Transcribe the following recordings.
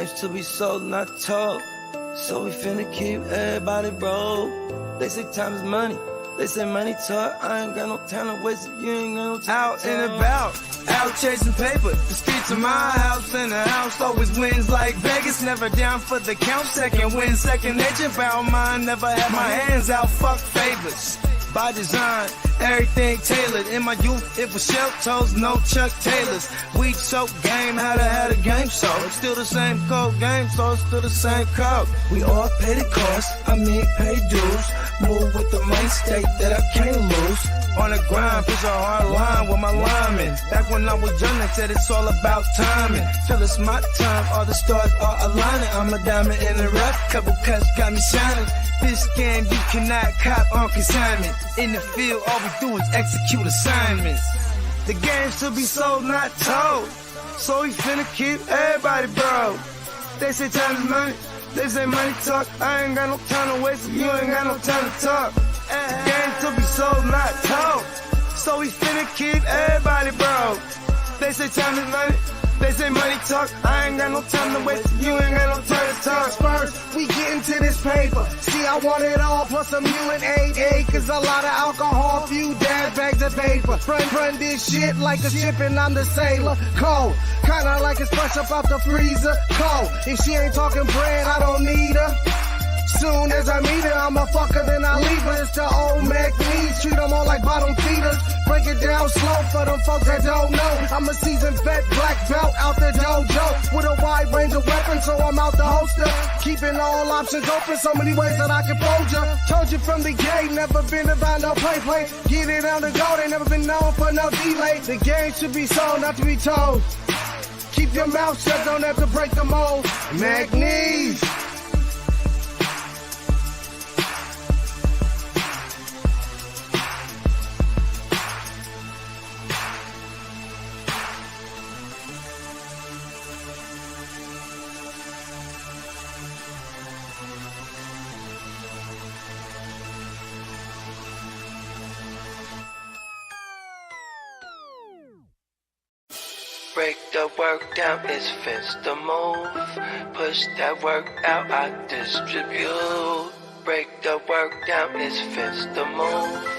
game's to be sold, not told. So we finna keep everybody broke. They say time is money. They say money talk. I ain't got no time to waste if you ain't got no time. Out and about, out chasing paper. The streets of my house and the house always wins like Vegas. Never down for the count. Second win, second nature. Found mine. Never had my hands out. Fuck favors. By design, everything tailored. In my youth, it was shell toes, no Chuck Taylors. Weak soap game, had a game so. It's still the same code game, so it's still the same code. We all pay the cost, pay dues. Move with the mind state that I can't lose. On the grind, push a hard line with my linemen. Back when I was young, they said it's all about timing. Till it's my time, all the stars are aligning. I'm a diamond in the rough, couple cuts got me shining. This game you cannot cop on consignment. In the field, all we do is execute assignments. The game's to be sold, not told. So we finna keep everybody broke. They say time is money, they say money talk. I ain't got no time to waste if you ain't got no time to talk. The game's to be sold, not told. So we finna keep everybody broke. They say time is money, they say money talk. I ain't got no time to waste if you ain't got no time to talk. First, we get into this paper. See, I want it all, plus some UNDERDOG acres, a lot of alcohol, few dad bags of paper. Run this shit like a ship and I'm the sailor. Cold, kinda like it's fresh up out the freezer. Cold, if she ain't talking bread, I don't need her. Soon as I meet her, I'ma fuck her, then I leave her. It's the old Mac needs, treat them all like bottom feeders. Break it down slow for them folks that don't know. I'm a seasoned vet, black belt out the dojo. With a wide range of weapons, so I'm out the holster. Keeping all options open, so many ways that I can fold ya. Told you from the gate, never been about no play. Get it on the go, they never been known for no delay. The game should be sold, not to be told. Keep your mouth shut, don't have to break the mold. Mac needs. Break the work down, it's fence to move. Push that work out, I distribute. Break the work down, it's fence to move.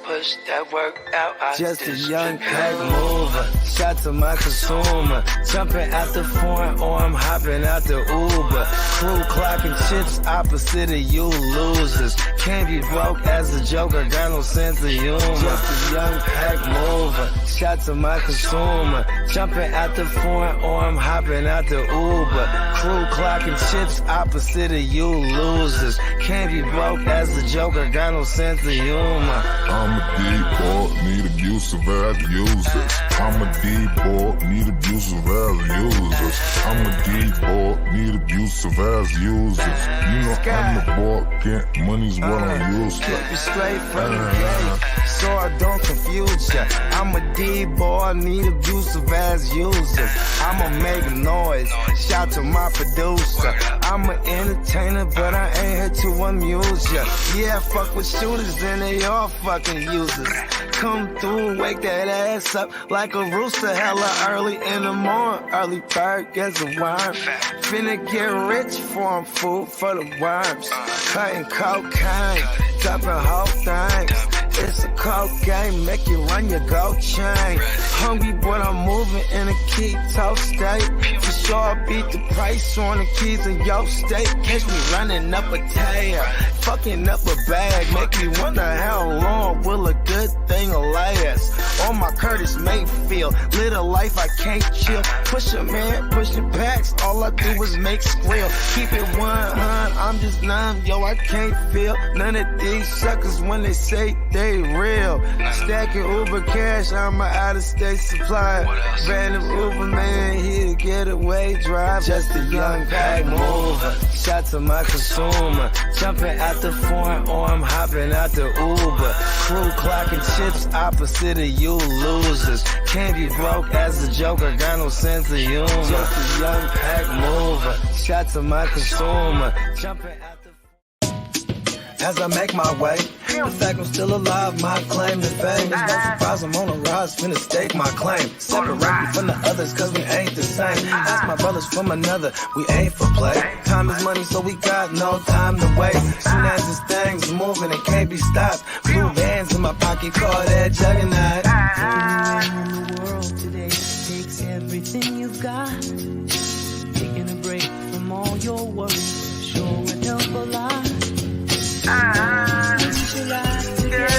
Push that work out, I just distribute. A young pack mover, shot to my consumer. Jumping out the foreign or I'm hopping out the Uber. Crew clocking chips opposite of you losers. Can't be broke as a joker, got no sense of humor. Just a young pack mover, shot to my consumer. Jumping out the foreign or I'm hopping out the Uber. Crew clocking chips opposite of you losers. Can't be broke as a joker, got no sense of humor. I'm a D-boy, need abusive as users. I'm a D-boy, need abusive as users. I'm a D-boy, need abusive as users. You know I'm the boy, get money's what I'm used to. Keep you straight from the gate, so I don't confuse ya. I'm a D-boy, need abusive as users. I'ma make noise, shout to my producer. I'm an entertainer, but I ain't here to amuse ya. Yeah, fuck with shooters and they all fucking users. Come through and wake that ass up like a rooster, hella early in the morning. Early bird gets a worm. Finna get rich for 'em, food for the worms. Cutting cocaine, dropping whole things. It's a cold game, make you run your gold chain. Hungry, but I'm moving in a keto state. For sure, I beat the price on the keys in your state. Catch me running up a tail, fucking up a bag. Make me wonder how long will a good thing last. On my Curtis Mayfield, live a life I can't chill. Push a man, pushing packs, all I do is make squeal. Keep it 100, I'm just numb, yo, I can't feel none of these suckers when they say they real. Stacking Uber cash, I'm an out-of-state supply. Random Uber man, here to get away drive. Just a young pack mover, shot to my consumer. Jumping out the foreign or I'm hopping out the Uber. Crew clocking chips opposite of you losers. Can't be broke as a joker, got no sense of humor. Just a young pack mover, shot to my consumer. Jumping out the as I make my way. The fact I'm still alive, my claim to fame. It's no surprise I'm on a rise, finna stake my claim. Separate me from the others, cause we ain't the same. Ask my brothers from another, we ain't for play. Time is money, so we got no time to waste. Soon as this thing's moving, it can't be stopped. Blue bands in my pocket, call that juggernaut. In the world today takes everything you've got. Taking a break from all your worries sure would help a lot. Put your life together.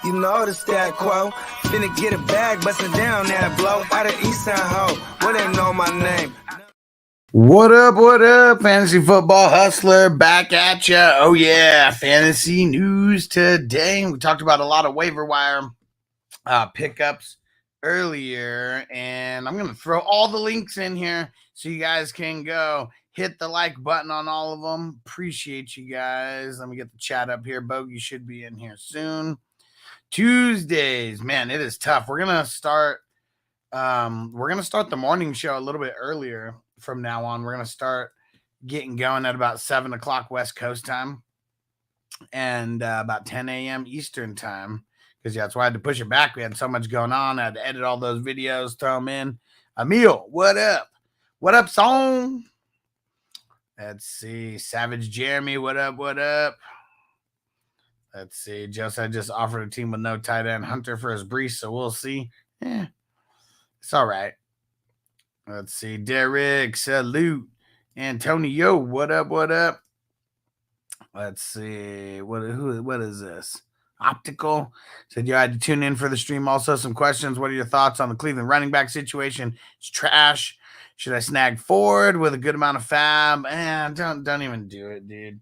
You know the stat quo. Finna get a bag, bustin' down that blow. Out of East Side Ho, where they know my name. What up, fantasy football hustler, back at ya. Oh yeah, fantasy news today. We talked about a lot of waiver wire pickups earlier, and I'm going to throw all the links in here so you guys can go hit the like button on all of them. Appreciate you guys. Let me get the chat up here. Bogey should be in here soon. Tuesdays, man, it is tough. We're going to start the morning show a little bit earlier from now on. We're going to start getting going at about 7 o'clock West Coast time and about 10 a.m. Eastern time. Because, yeah, that's why I had to push it back. We had so much going on. I had to edit all those videos, throw them in. Emil, what up? What up, song? Let's see. Savage Jeremy, what up, what up? Let's see. Joseph just offered a team with no tight end Hunter for his Brees, so we'll see. It's all right. Let's see. Derek, salute. Antonio, what up, what up? Let's see. What is this? Optical said you had to tune in for the stream. Also, some questions. What are your thoughts on the Cleveland running back situation? It's trash. Should I snag Ford with a good amount of fab? Don't even do it, dude.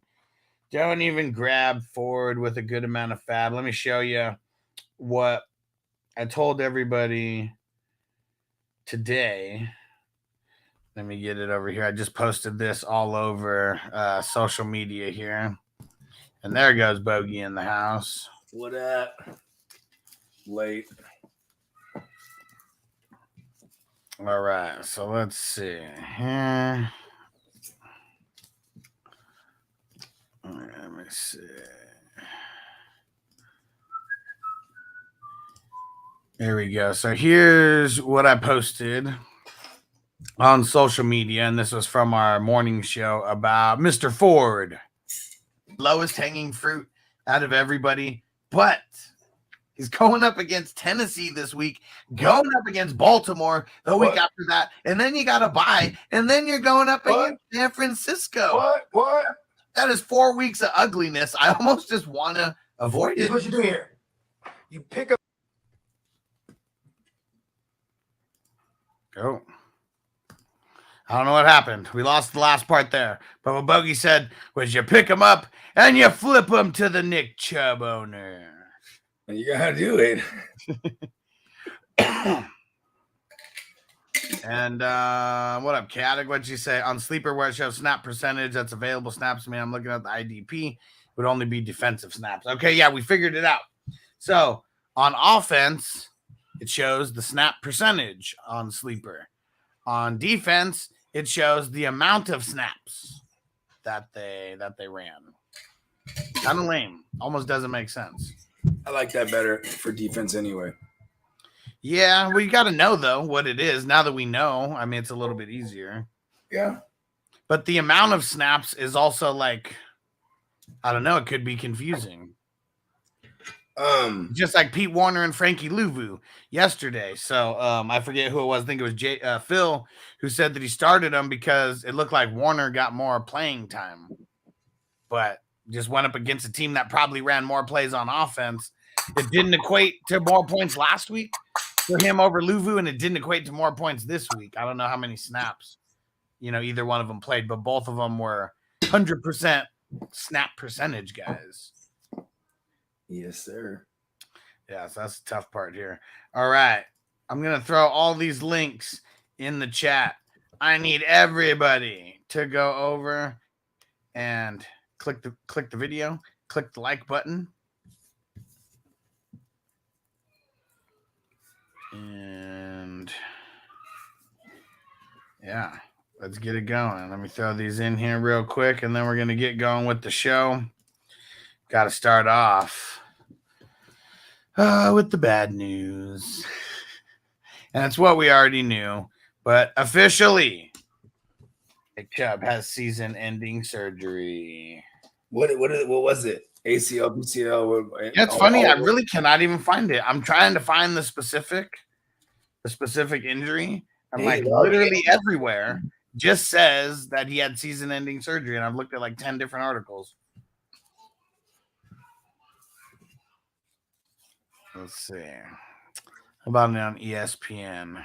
Don't even grab Ford with a good amount of fab. Let me show you what I told everybody today. Let me get it over here. I just posted this all over social media here. And there goes Bogey in the house. What up? Late. All right, so let's see here. Let me see. There we go. So here's what I posted on social media, and this was from our morning show about Mr. Ford. Lowest hanging fruit out of everybody, but he's going up against Tennessee this week, going up against Baltimore the week after that, and then you got to buy, and then you're going up against San Francisco. What? That is 4 weeks of ugliness. I almost just want to avoid it. What you do here? You pick up. Go. I don't know what happened. We lost the last part there. But what Bogey said was you pick them up and you flip them to the Nick Chubb owner. You gotta do it. And what up, Caddick? What'd you say? On Sleeper, where it shows snap percentage, that's available snaps. Man, I'm looking at the IDP. It would only be defensive snaps. Okay, yeah, we figured it out. So on offense, it shows the snap percentage on Sleeper. On defense, it shows the amount of snaps that they ran. Kind of lame. Almost doesn't make sense. I like that better for defense anyway. Yeah, we got to know, though, what it is. Now that we know, I mean, it's a little bit easier. Yeah. But the amount of snaps is also like, I don't know, it could be confusing. Just like Pete Warner and Frankie Louvu yesterday. So I forget who it was. I think it was Phil who said that he started him because it looked like Warner got more playing time, but just went up against a team that probably ran more plays on offense. It didn't equate to more points last week for him over Louvu, and it didn't equate to more points this week. I don't know how many snaps, either one of them played, but both of them were 100% snap percentage guys. Yes, sir. Yeah, so that's the tough part here. All right. I'm going to throw all these links in the chat. I need everybody to go over and click the video, click the like button. And yeah, Let's get it going. Let me throw these in here real quick, and then we're going to get going with the show. Got to start off with the bad news. And it's what we already knew. But officially, Chubb has season-ending surgery. What was it? ACL, PCL? Yeah, it's funny. I really cannot even find it. I'm trying to find the specific injury. I'm like literally everywhere. Just says that he had season-ending surgery, and I've looked at like 10 different articles. Let's see. How about it on ESPN?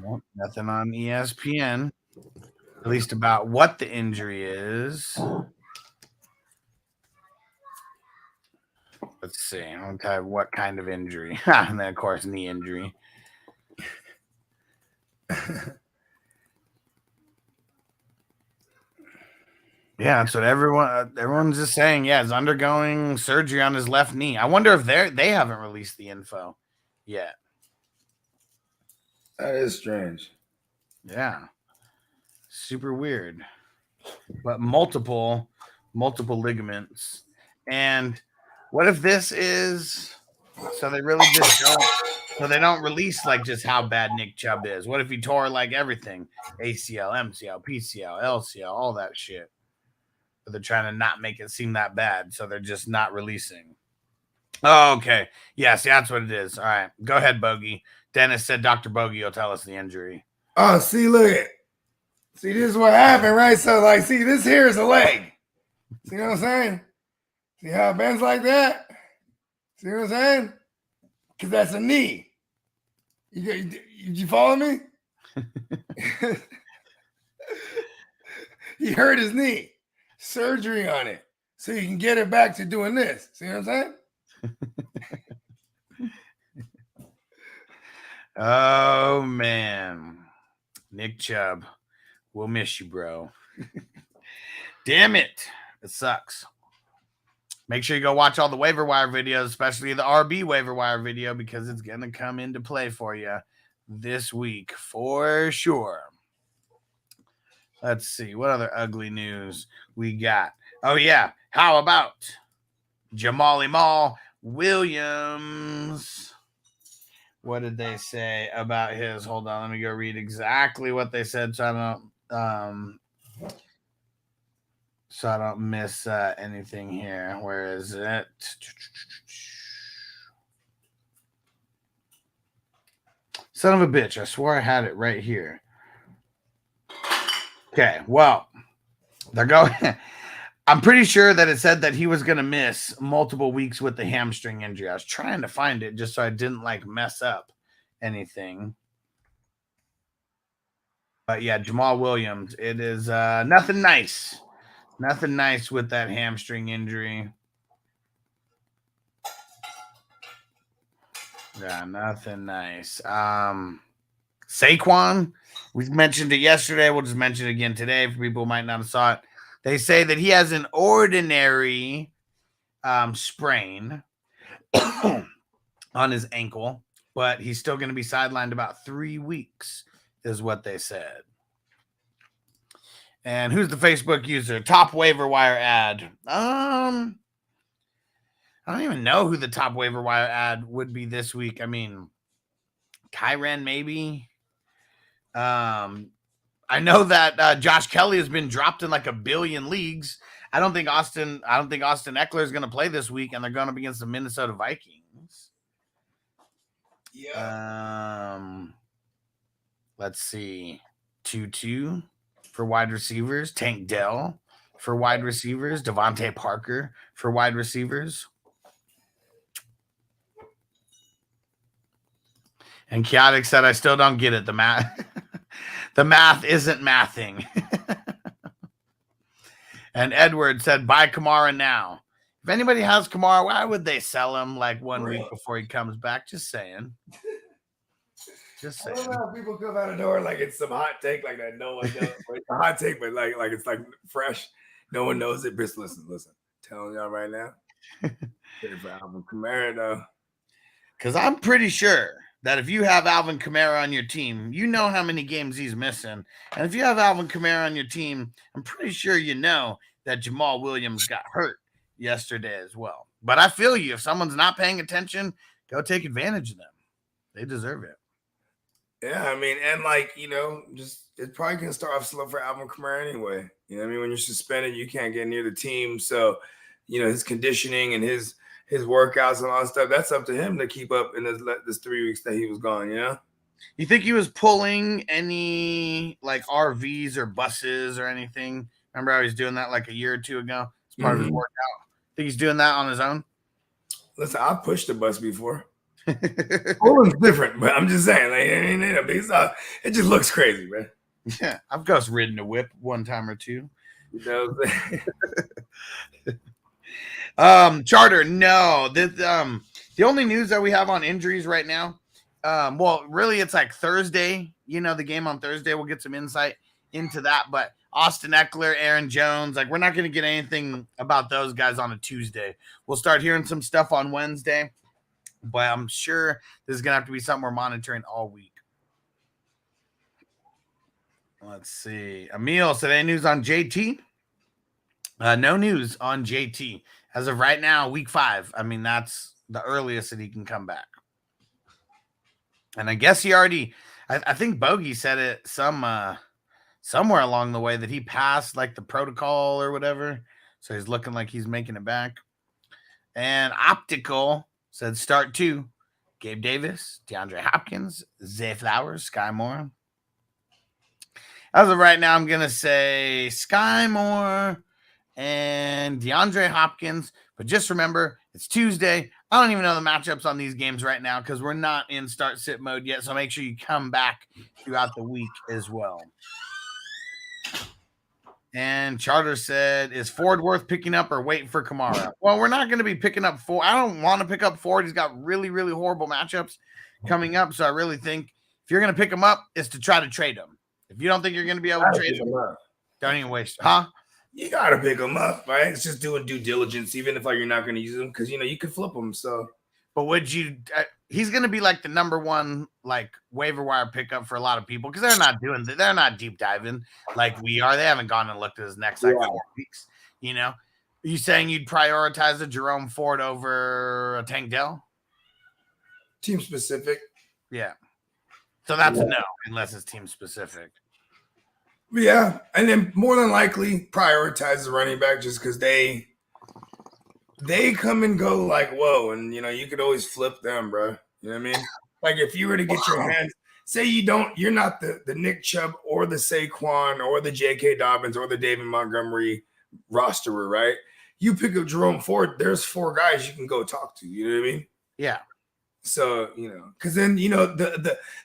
Nope, nothing on ESPN. At least about what the injury is. Let's see. I'm gonna type what kind of injury, and then of course knee injury. Yeah, that's what everyone's just saying. Yeah, he's undergoing surgery on his left knee. I wonder if they haven't released the info yet. That is strange. Yeah, super weird. But multiple ligaments. And what if this is so they really just don't? So they don't release like just how bad Nick Chubb is. What if he tore like everything? ACL, MCL, PCL, LCL, all that shit. But they're trying to not make it seem that bad, so they're just not releasing. Oh, okay. Yes, that's what it is. All right. Go ahead, Bogey. Dennis said Dr. Bogey will tell us the injury. Oh, see, look at. See, this is what happened, right? So, like, see, this here is a leg. See what I'm saying? See how it bends like that? See what I'm saying? Because that's a knee. You follow me? He hurt his knee. Surgery on it. So you can get it back to doing this. See what I'm saying? Oh, man. Nick Chubb. We'll miss you, bro. Damn it. It sucks. Make sure you go watch all the waiver wire videos, especially the RB waiver wire video, because it's going to come into play for you this week for sure. Let's see. What other ugly news we got? Oh, yeah. How about Jamaal Williams? What did they say about his? Hold on. Let me go read exactly what they said so I don't miss anything here. Where is it? Son of a bitch. I swore I had it right here. Okay, well, they're going. I'm pretty sure that it said that he was going to miss multiple weeks with the hamstring injury. I was trying to find it just so I didn't like mess up anything. But yeah, Jamaal Williams. It is nothing nice. Nothing nice with that hamstring injury. Yeah, nothing nice. Saquon, we mentioned it yesterday. We'll just mention it again today for people who might not have saw it. They say that he has an ordinary sprain on his ankle, but he's still going to be sidelined about 3 weeks, is what they said. And who's the Facebook user? Top waiver wire ad. I don't even know who the top waiver wire ad would be this week. I mean, Kyren maybe. I know that Josh Kelly has been dropped in like a billion leagues. I don't think Austin Eckler is going to play this week, and they're going up against the Minnesota Vikings. Yeah. Let's see. 2-2 for wide receivers. Tank Dell for wide receivers. Devontae Parker for wide receivers. And Chaotic said, I still don't get it. The math isn't mathing. And Edward said, buy Kamara now. If anybody has Kamara, why would they sell him like 1 week before he comes back? Just saying. Just saying. I don't know how people come out of door like it's some hot take like that. No one knows. It's a hot take, but like it's like fresh. No one knows it. Bitch, listen. Telling y'all right now. For Alvin Kamara, though. Because I'm pretty sure that if you have Alvin Kamara on your team, you know how many games he's missing. And if you have Alvin Kamara on your team, I'm pretty sure you know that Jamaal Williams got hurt yesterday as well. But I feel you. If someone's not paying attention, go take advantage of them. They deserve it. Yeah, I mean, and like, just it's probably gonna start off slow for Alvin Kamara anyway. You know what I mean? When you're suspended, you can't get near the team. So, his conditioning and his workouts and all that stuff, that's up to him to keep up in this 3 weeks that he was gone, You think he was pulling any like RVs or buses or anything? Remember how he was doing that like a year or two ago? It's part of his workout. Think he's doing that on his own? Listen, I've pushed a bus before. Pulling's different, but I'm just saying, it just looks crazy, man. Yeah, I've ghost ridden a whip one time or two. You know what I'm saying? Charter, no. The only news that we have on injuries right now, well, really it's like Thursday, the game on Thursday. We'll get some insight into that, but Austin Eckler, Aaron Jones, like we're not going to get anything about those guys on a Tuesday. We'll start hearing some stuff on Wednesday, but I'm sure this is going to have to be something we're monitoring all week. Let's see. Emil, today news on JT? No news on JT. As of right now, week 5. I mean, that's the earliest that he can come back. And I guess he already, I think Bogey said it somewhere along the way that he passed like the protocol or whatever. So he's looking like he's making it back. And Optical said start 2. Gabe Davis, DeAndre Hopkins, Zay Flowers, Sky Moore. As of right now, I'm going to say Sky Moore and DeAndre Hopkins. But just remember, it's Tuesday. I don't even know the matchups on these games right now because we're not in start-sit mode yet. So make sure you come back throughout the week as well. And Charter said, is Ford worth picking up or waiting for Kamara? Well, we're not going to be picking up Ford. I don't want to pick up Ford. He's got really, really horrible matchups coming up. So I really think if you're going to pick him up, it's to try to trade him. If you don't think you're going to be able to trade him, don't even waste. Huh? You got to pick him up, right? It's just doing due diligence, even if you're not going to use him because, you could flip him. So, but would you he's going to be like the number one, like waiver wire pickup for a lot of people because they're not deep diving like we are. They haven't gone and looked at his next 4 weeks. Are you saying you'd prioritize a Jerome Ford over a Tank Dell? Team specific. Yeah. So that's a no, unless it's team specific. Yeah, and then more than likely prioritize the running back just because they come and go like whoa, and you could always flip them, bro. You know what I mean? Like if you were to get your hands, say you're not the Nick Chubb or the Saquon or the J.K. Dobbins or the David Montgomery rosterer, right? You pick up Jerome Ford, there's 4 guys you can go talk to. You know what I mean? Yeah. So, because then,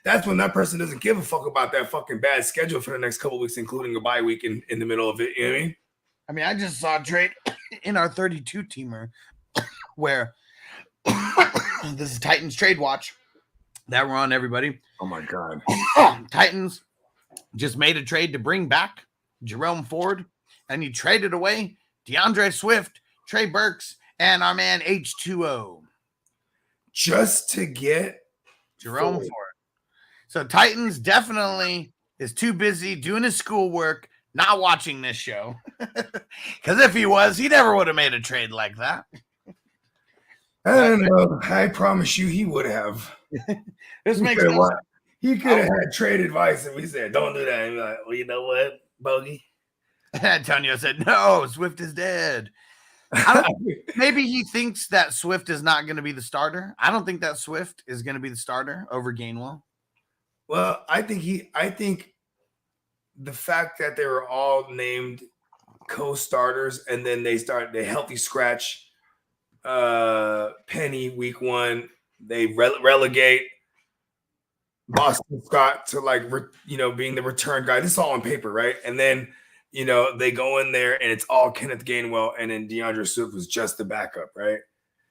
that's when that person doesn't give a fuck about that fucking bad schedule for the next couple of weeks, including a bye week in the middle of it. You know what I mean? I mean, I just saw a trade in our 32-teamer where this is Titans trade watch that we're on, everybody. Oh, my God. Titans just made a trade to bring back Jerome Ford, and he traded away DeAndre Swift, Trey Burks, and our man H2O. Just to get Jerome Ford. So Titans definitely is too busy doing his schoolwork, not watching this show. Because if he was, he never would have made a trade like that. I don't know. I promise you he would have. This makes sense. He could have had trade advice and we said, don't do that. And he's like, well, you know what, Bogey? Antonio said, no, Swift is dead. Maybe he thinks that Swift is not going to be the starter. I don't think that Swift is going to be the starter over Gainwell. Well, I think the fact that they were all named co-starters and then they healthy scratch Penny week 1, they relegate Boston Scott to being the return guy. This is all on paper, right? And then they go in there and it's all Kenneth Gainwell, and then DeAndre Swift was just the backup, right?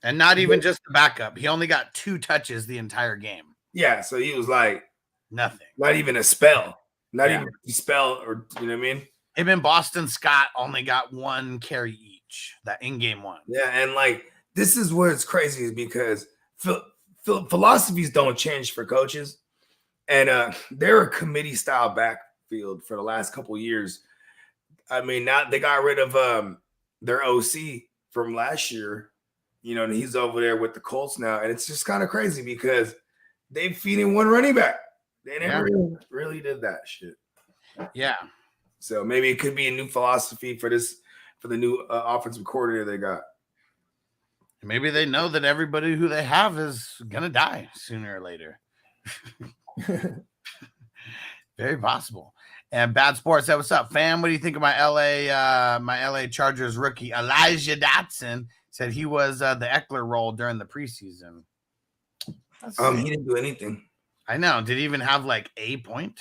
And not even just the backup. He only got 2 touches the entire game. Yeah, so he was like nothing. Not even a spell. Not even a spell, or you know what I mean? Him and Boston Scott only got 1 carry each, that in game 1. Yeah, and this is what's crazy is because philosophies don't change for coaches, and they're a committee style backfield for the last couple of years. I mean, now they got rid of their OC from last year, and he's over there with the Colts now, and it's just kind of crazy because they feeding one running back. They never really did that shit. Yeah. So maybe it could be a new philosophy for the new offensive coordinator they got. Maybe they know that everybody who they have is gonna die sooner or later. Very possible. And Bad Sports said, "What's up, fam? What do you think of my LA Chargers rookie Elijah Dotson?" Said he was the Eckler role during the preseason. He didn't do anything. I know. Did he even have like a point?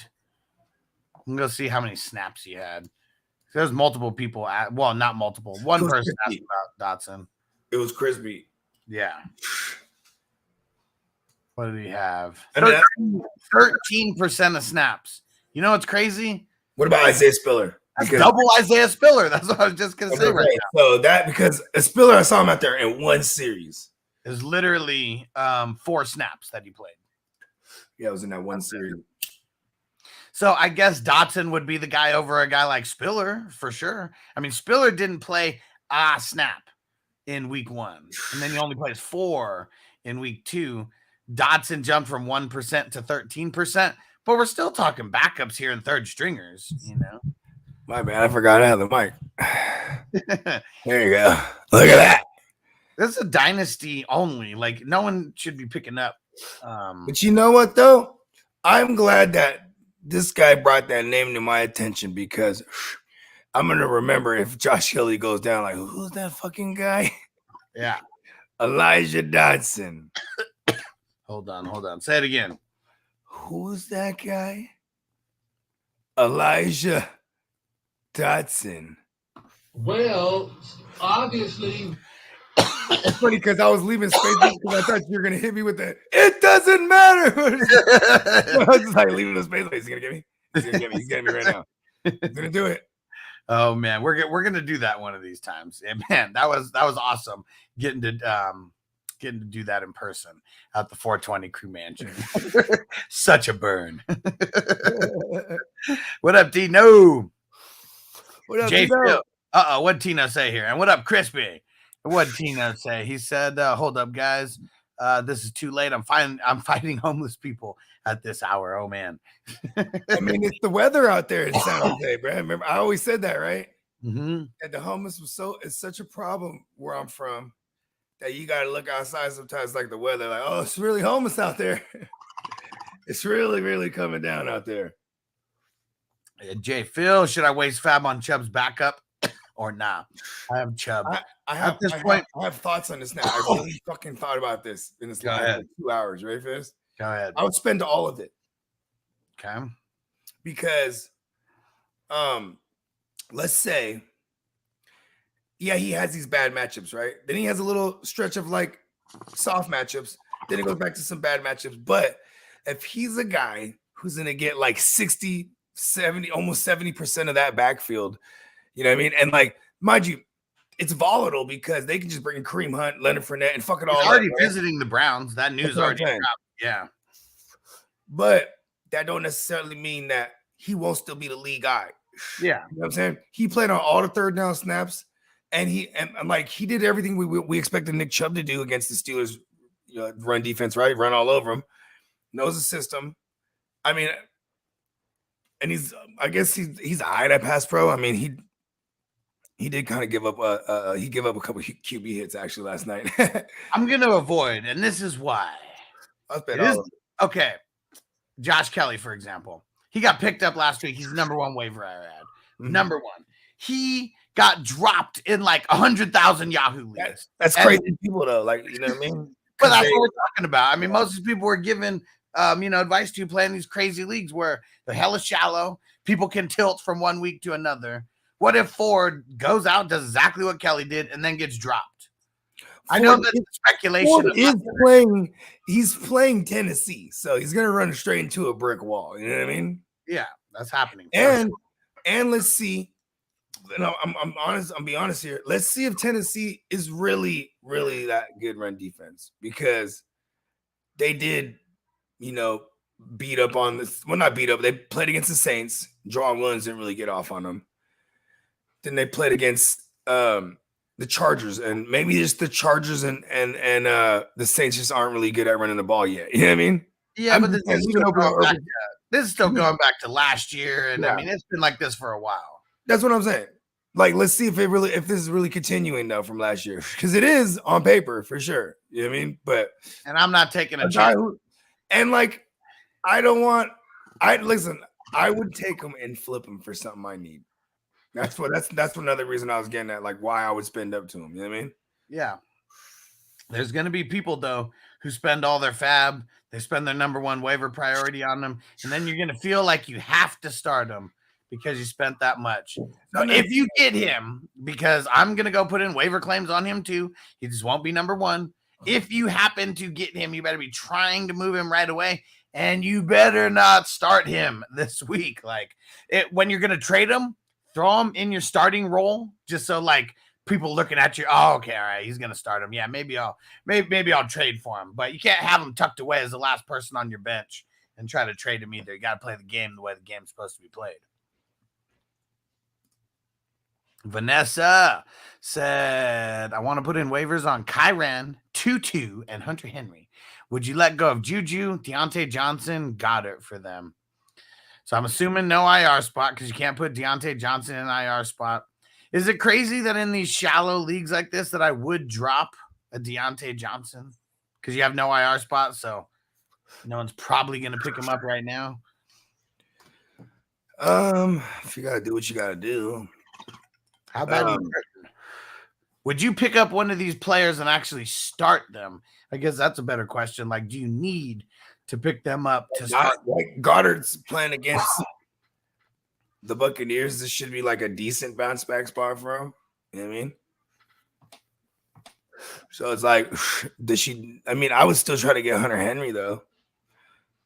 I'm gonna see how many snaps he had. There's multiple people not multiple. One person asked about Dotson. It was crispy. Yeah. What did he have? 13% of snaps. You know what's crazy? What about Isaiah Spiller? That's double Isaiah Spiller. That's what I was just gonna say right now. So that because Spiller, I saw him out there in one series. It was literally 4 snaps that he played. Yeah, it was in that one series. So I guess Dotson would be the guy over a guy like Spiller for sure. I mean, Spiller didn't play a snap in week 1, and then he only plays 4 in week 2. Dotson jumped from 1% to 13%, but we're still talking backups here and third stringers, My bad, I forgot I had the mic. There you go. Look at that. This is a dynasty only. Like, no one should be picking up. But you know what, though? I'm glad that this guy brought that name to my attention because I'm going to remember if Josh Hill goes down, like, who's that fucking guy? Yeah. Elijah Dotson. Hold on. Say it again. Who's that guy? Elijah Dotson. Well, obviously. It's funny because I was leaving space because I thought you were going to hit me with that. It doesn't matter. I was just like leaving the space. He's going to get me. He's going to get me. He's getting me right now. He's going to do it. Oh, man. We're going to do that one of these times. And, man, that was awesome getting to do that in person at the 420 Crew Mansion. Such a burn. What up, Tino? What up, Tino? What'd Tino say here? And what up, Crispy? What did Tino say? He said, hold up, guys. This is too late. I'm fighting homeless people at this hour. Oh, man. I mean, it's the weather out there in San Jose, bro. Remember, I always said that, right? Mm-hmm. And the homeless it's such a problem where I'm from that you got to look outside sometimes like the weather. Like, oh, it's really homeless out there. It's really, really coming down out there. Jay Phil, should I waste fab on Chubb's backup or nah? I have Chubb. I have thoughts on this now. I really fucking thought about this in this last 2 hours. Ready for this? Go ahead. I would spend all of it. Okay. Because, let's say, yeah, he has these bad matchups, right? Then he has a little stretch of like soft matchups. Then it goes back to some bad matchups. But if he's a guy who's going to get like 60, 70, almost 70% of that backfield, you know what I mean? And like, mind you, it's volatile because they can just bring in Kareem Hunt, Leonard Fournette, and fuck it all up. Already visiting the Browns. That news already dropped. Yeah. But that don't necessarily mean that he won't still be the lead guy. Yeah. You know what I'm saying? He played on all the third down snaps, and he did everything we expected Nick Chubb to do against the Steelers run defense, right? Run all over him. Knows the system. I mean, and I guess he's a high pass pro. I mean, he did kind of give up he gave up a couple QB hits actually last night. I'm going to avoid, and this is why. Okay. Josh Kelly, for example. He got picked up last week. He's number 1 waiver I had. Mm-hmm. Number 1. He got dropped in like 100,000 Yahoo leagues. That's crazy people though. Like, you know what I mean? But that's what we're talking about. I mean, most of these people were given advice to play in these crazy leagues where the hell is shallow. People can tilt from one week to another. What if Ford goes out, does exactly what Kelly did, and then gets dropped? I know that's speculation. He's playing Tennessee, so he's gonna run straight into a brick wall. You know what I mean? Yeah, that's happening. And let's see. I'm honest. I'm be honest here. Let's see if Tennessee is really, really that good run defense, because they did, beat up on this. Well, not beat up. They played against the Saints. Jawan Williams didn't really get off on them. Then they played against the Chargers, and maybe just the Chargers and the Saints just aren't really good at running the ball yet. You know what I mean? Yeah, but this is still going back to last year, and I mean it's been like this for a while. That's what I'm saying. Like, let's see if this is really continuing though from last year, because it is on paper for sure. You know what I mean? And I'm not taking a chance. And like, I would take them and flip them for something I need. That's another reason I was getting at, like, why I would spend up to them. You know what I mean? Yeah. There's going to be people though who spend all their fab. They spend their number one waiver priority on them, and then you're going to feel like you have to start them because you spent that much. So if you get him, because I'm going to go put in waiver claims on him too, he just won't be number one. If you happen to get him, you better be trying to move him right away, and you better not start him this week. Like when you're going to trade him, throw him in your starting role, just so like people looking at you, oh, okay, all right, he's going to start him. Yeah, maybe I'll trade for him, but you can't have him tucked away as the last person on your bench and try to trade him either. You got to play the game the way the game's supposed to be played. Vanessa said, I want to put in waivers on Kyren, Tutu, and Hunter Henry. Would you let go of Juju, Deontay Johnson, Goddard for them? So I'm assuming no IR spot because you can't put Deontay Johnson in IR spot. Is it crazy that in these shallow leagues like this that I would drop a Deontay Johnson because you have no IR spot, so no one's probably going to pick him up right now? If you got to do what you got to do. How about would you pick up one of these players and actually start them? I guess that's a better question. Like, do you need to pick them up to start? Like Goddard's playing against the Buccaneers. This should be like a decent bounce back spot for him. You know what I mean? So it's like, I would still try to get Hunter Henry though.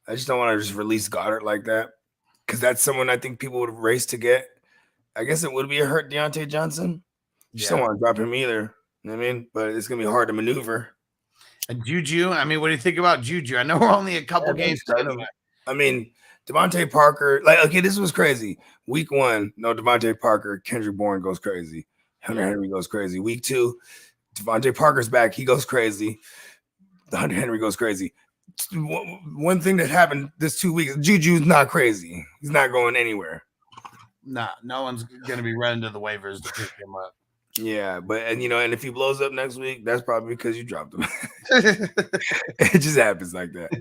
I just don't want to just release Goddard like that because that's someone I think people would race to get. I guess it would be a hurt Deontay Johnson. Just don't want to drop him either. You know what I mean? But it's going to be hard to maneuver. And Juju, I mean, what do you think about Juju? I know we're only a couple games. I mean, Devontae Parker, this was crazy. Week 1, no Devontae Parker, Kendrick Bourne goes crazy. Hunter Henry goes crazy. Week 2, Devontae Parker's back. He goes crazy. Hunter Henry goes crazy. One thing that happened this 2 weeks, Juju's not crazy. He's not going anywhere. Nah, no one's going to be running to the waivers to pick him up. Yeah, and if he blows up next week, that's probably because you dropped him. It just happens like that.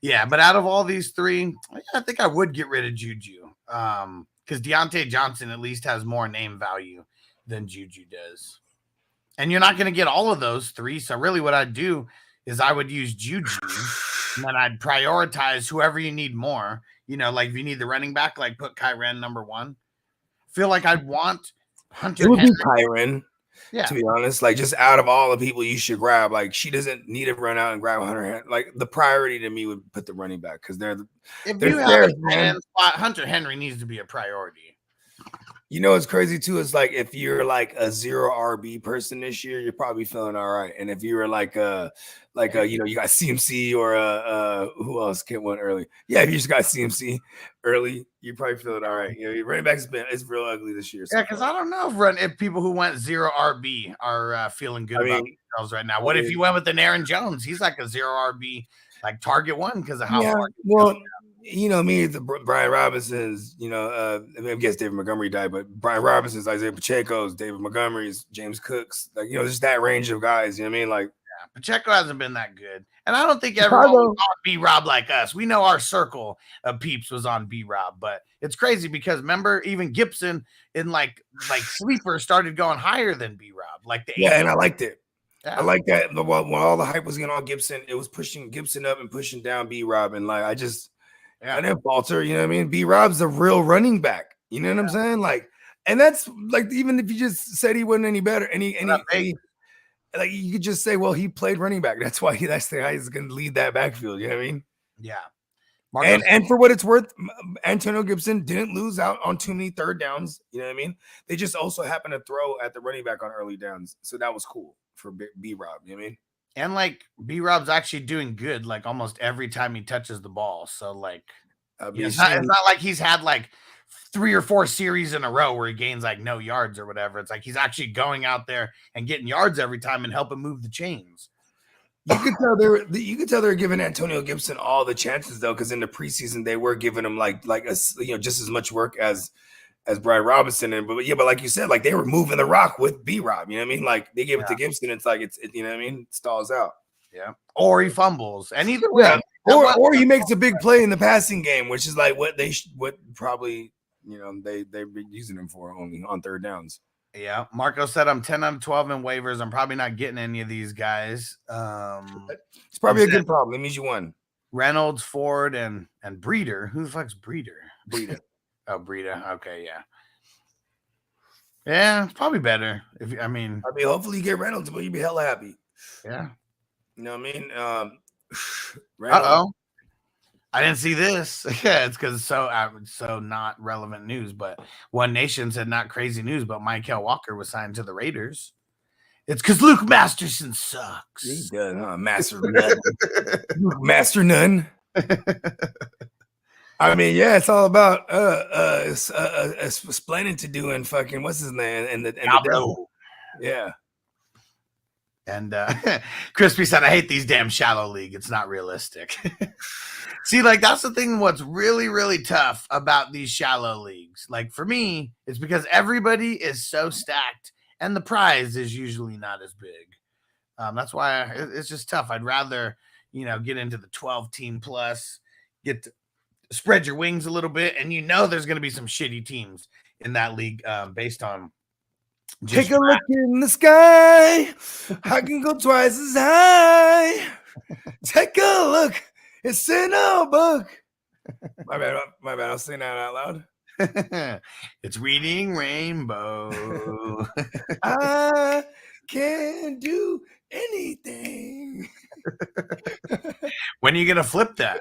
Yeah, but out of all these three, I think I would get rid of Juju because Deontay Johnson at least has more name value than Juju does. And you're not going to get all of those three. So really what I'd do is I would use Juju and then I'd prioritize whoever you need more. Like if you need the running back, like put Kyren number 1. Feel like I'd want Hunter. It would Henry. be Kyren, to be honest. Like just out of all the people you should grab, like she doesn't need to run out and grab Hunter Henry. Like the priority to me would put the running back because they're if you have a spot, Hunter Henry needs to be a priority. It's crazy too. It's like if you're like a 0 RB person this year, you're probably feeling all right. And if you were you got CMC or who else came one early? Yeah, if you just got CMC early, you're probably feeling all right. Your running back's it's real ugly this year. Yeah, because I don't know if people who went 0 RB are feeling good about themselves right now. What if you went with an Aaron Jones? He's like a 0 RB, like target 1 because of how far. Well, the Brian Robinsons, I guess David Montgomery died, but Brian Robinson's, Isaiah Pacheco's, David Montgomery's, James Cook's, just that range of guys. You know what I mean? Like, Pacheco hasn't been that good. And I don't think everyone was on B-Rob like us. We know our circle of peeps was on B-Rob, but it's crazy because remember, even Gibson in like sleeper started going higher than B-Rob. And I liked it. Yeah. I like that. When all the hype was getting on Gibson, it was pushing Gibson up and pushing down B-Rob. And I didn't falter, you know what I mean? B-Rob's a real running back. You know what I'm saying? And that's even if you just said he wasn't any better, you could just say, well, he played running back. That's why that's the guy who's going to lead that backfield. You know what I mean? Yeah. And for what it's worth, Antonio Gibson didn't lose out on too many third downs. You know what I mean? They just also happened to throw at the running back on early downs. So that was cool for B-Rob. You know what I mean? And like B-Rob's actually doing good like almost every time he touches the ball. So like it's not like he's had like 3 or 4 series in a row where he gains like no yards or whatever. It's like he's actually going out there and getting yards every time and helping move the chains. You could tell they're giving Antonio Gibson all the chances though, because in the preseason they were giving him like just as much work as Brian Robinson, but like you said, like they were moving the rock with B-Rob. You know what I mean? Like they gave it to Gibson. It's like you know what I mean? It stalls out. Yeah, or he fumbles, and either way, or he makes a big play in the passing game, which is like what probably they've been using him for only on third downs. Yeah, Marco said I'm 10 out of 12 in waivers. I'm probably not getting any of these guys. It's probably a good problem. It means you won. Reynolds, Ford, and Breeder. Who the fuck's Breeder? Breeder. Oh, Breeder. Okay, yeah. Yeah, it's probably better. I mean, hopefully you get Reynolds, but you'd be hella happy. Yeah. You know what I mean? Uh-oh. I didn't see this. Yeah, it's because so not relevant news. But One Nation said not crazy news, but Michael Walker was signed to the Raiders. It's because Luke Masterson sucks. He does, huh? Master None. I mean, yeah, it's all about explaining to do and fucking what's his name and the devil. Yeah. And Crispy said, I hate these damn shallow league. It's not realistic. See, like that's the thing. What's really, really tough about these shallow leagues, like for me, is because everybody is so stacked and the prize is usually not as big. That's why it's just tough. I'd rather, get into the 12 team plus, get to spread your wings a little bit. And there's going to be some shitty teams in that league based on. Take a look in the sky. I can go twice as high. Take a look. It's in a book. My bad. I'll sing that out loud. It's reading rainbow. I can do anything. When are you gonna flip that?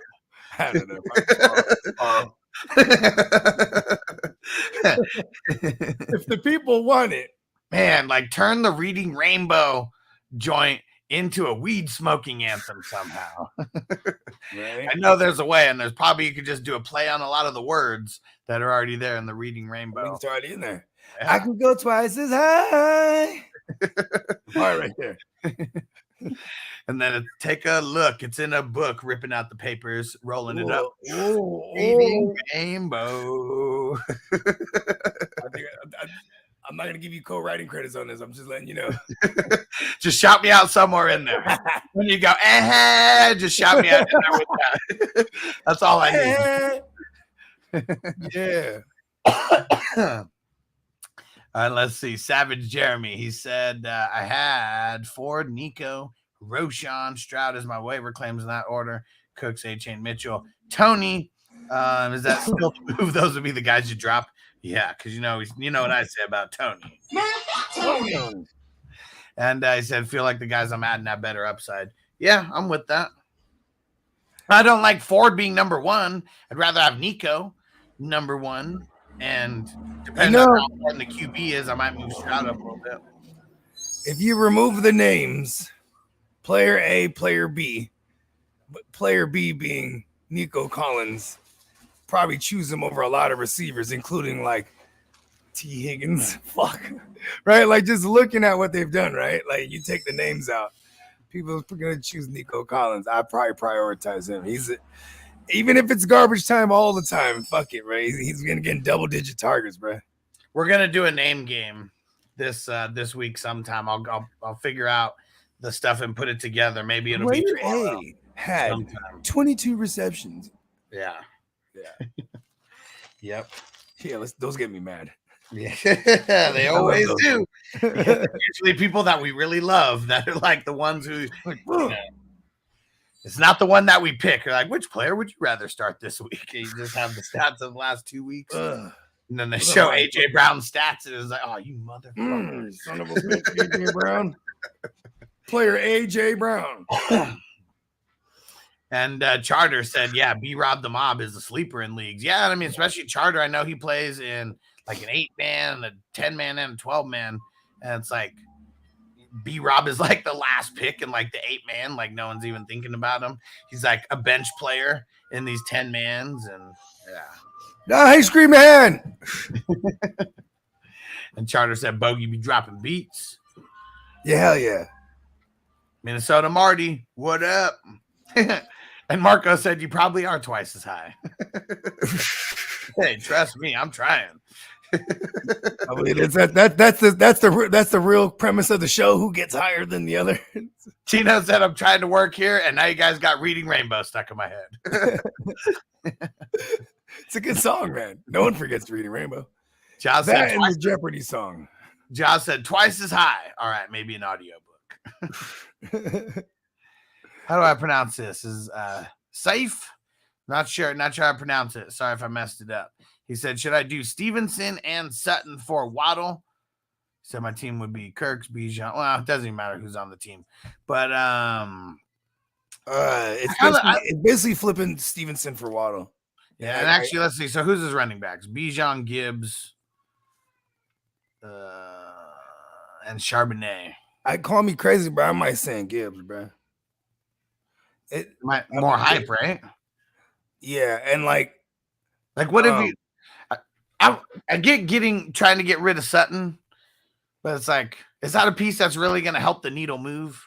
I don't know. If the people want it, man, like turn the reading rainbow joint into a weed smoking anthem somehow. Right? I know there's a way, and there's probably you could just do a play on a lot of the words that are already there in the reading rainbow. It's already in there. Yeah. I can go twice as high. All right, there. And then take a look. It's in a book, ripping out the papers, rolling it up. Reading rainbow. I'm not going to give you co-writing credits on this. I'm just letting you know. Just shout me out somewhere in there. When you go, just shout me out in there with that. That's all I need. Yeah. Let's see. Savage Jeremy. He said, I had Ford, Nico, Roshan, Stroud as my waiver claims in that order. Cooks, A-Chain, Mitchell, Tony. Is that still the move? Those would be the guys you drop. Yeah, because you know what I say about Tony. And I said, feel like the guys I'm adding have better upside. Yeah, I'm with that. I don't like Ford being number one. I'd rather have Nico number one. And depending on how important the QB is, I might move Stroud up a little bit. If you remove the names, player A, player B, but player B being Nico Collins, probably choose him over a lot of receivers, including like T. Higgins. Fuck. Right? Like just looking at what they've done, right? Like you take the names out. People are going to choose Nico Collins. I probably prioritize him. Even if it's garbage time all the time, fuck it, right? He's going to get double-digit targets, bro. We're going to do a name game this week sometime. I'll figure out the stuff and put it together. Maybe it'll be tomorrow. Had sometime. 22 receptions. Yeah. Yep. Yeah, those get me mad. Yeah, they always do. Usually people that we really love that are like the ones who it's not the one that we pick. You're like, which player would you rather start this week? And you just have the stats of the last 2 weeks. And then they show AJ Brown's stats and it's like, oh, you motherfucker. Son of a bitch, AJ Brown. Player AJ Brown. And Charter said, yeah, B-Rob the Mob is a sleeper in leagues. Yeah, I mean, especially Charter. I know he plays in like an 8-man, a 10-man, and a 12-man. And it's like, B-Rob is like the last pick and like the 8-man, like no one's even thinking about him. He's like a bench player in these 10-mans, and Ice cream man. And Charter said Bogey be dropping beats. Yeah, hell yeah. Minnesota Marty, what up? And Marco said you probably are twice as high. Hey, trust me, I'm trying. I mean, that's the real premise of the show. Who gets higher than the other? Tino said I'm trying to work here, and now you guys got Reading Rainbow stuck in my head. It's a good song, man. No one forgets Reading Rainbow. Josh That said and the Jeopardy song. Josh said twice as high. All right, maybe an audiobook. How do I pronounce this? Is safe? Not sure how to pronounce it. Sorry if I messed it up. He said, should I do Stevenson and Sutton for Waddle? He said my team would be Kirk's, Bijan. Well, it doesn't even matter who's on the team. But it's basically flipping Stevenson for Waddle. Yeah, and actually, let's see. So who's his running backs? Bijan, Gibbs, and Charbonnet. I call me crazy, bro. I might say Gibbs, bro. More hype, right? Yeah, and like what if you? I get trying to get rid of Sutton, but it's like, is that a piece that's really going to help the needle move?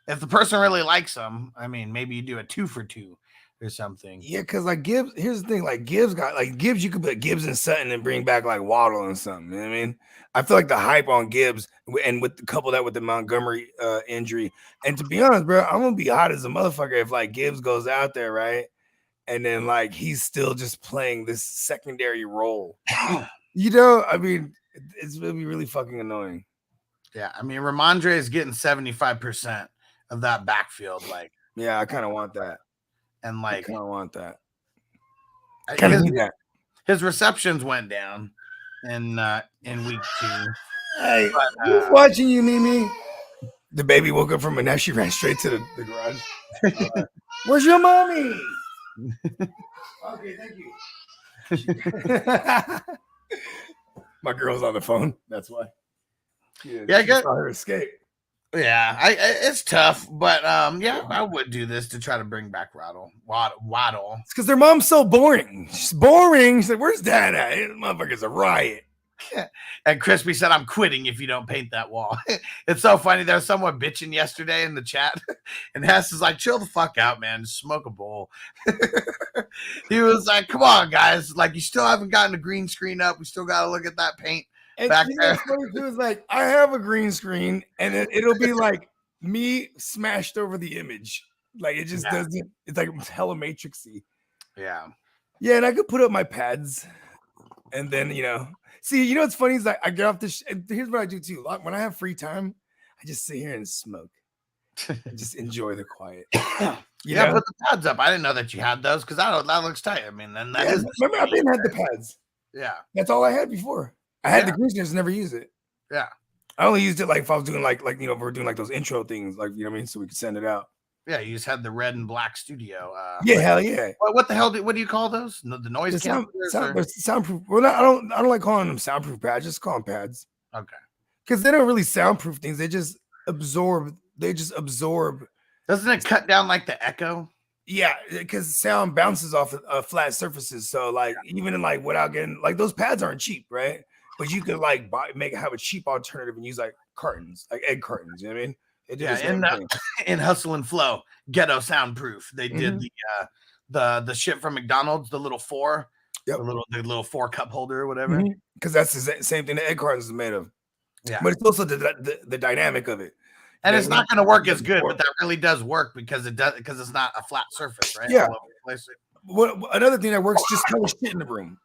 If the person really likes him, I mean, maybe you do a 2-for-2 or something. Yeah, because like Gibbs, here's the thing, like Gibbs, you could put Gibbs and Sutton and bring back like Waddle and something. You know what I mean? I feel like the hype on Gibbs and with the couple that with the Montgomery injury. And to be honest, bro, I'm gonna be hot as a motherfucker if like Gibbs goes out there, right? And then like he's still just playing this secondary role. You know, I mean, it's gonna be really fucking annoying. Yeah, I mean, Ramondre is getting 75% of that backfield. Like, yeah, I kind of want that. And like, I kind of want that. His receptions went down in week 2. Hey, who's watching you, Mimi? The baby woke up from a nap. She ran straight to the garage. Where's your mommy? Okay, thank you. My girl's on the phone. That's why. I got her escape. Yeah, it's tough, but yeah, I would do this to try to bring back Waddle. It's because their mom's so boring. She's boring. She's like, "Where's Dad at? This motherfucker's a riot." And Crispy said, "I'm quitting if you don't paint that wall." It's so funny. There was someone bitching yesterday in the chat, and Hess is like, "Chill the fuck out, man. Just smoke a bowl." He was like, "Come on, guys. Like, you still haven't gotten a green screen up. We still got to look at that paint." And back there. It was like, I have a green screen, and it'll be like me smashed over the image. Like it just doesn't. It's like hella matrixy. Yeah. And I could put up my pads, and then see, what's funny is I get off this. Here's what I do too. When I have free time, I just sit here and smoke. And just enjoy the quiet. Put the pads up. I didn't know that you had those because that looks tight. I mean, then that is. Remember, I've been had the pads. Yeah, that's all I had before. I had the green screens, never used it. Yeah, I only used it like if I was doing like if we're doing like those intro things, like what I mean, so we could send it out. Yeah, you just had the red and black studio. Hell yeah. What the hell? What do you call those? The noise soundproof. Well, I don't like calling them soundproof pads. Just call them pads. Okay. Because they don't really soundproof things. They just absorb. Doesn't it cut down like the echo? Yeah, because sound bounces off of flat surfaces. So like even in like without getting like those pads aren't cheap, right? But you could like have a cheap alternative and use like cartons, like egg cartons. You know what I mean? In Hustle and Flow, Ghetto Soundproof, they did the shit from McDonald's, the little 4, the little 4 cup holder or whatever. Because that's the same thing the egg cartons is made of. Yeah, but it's also the dynamic of it. And it's not going to work as good, but that really does work because it's not a flat surface, right? Yeah. Another thing that works just kind of shit in the room.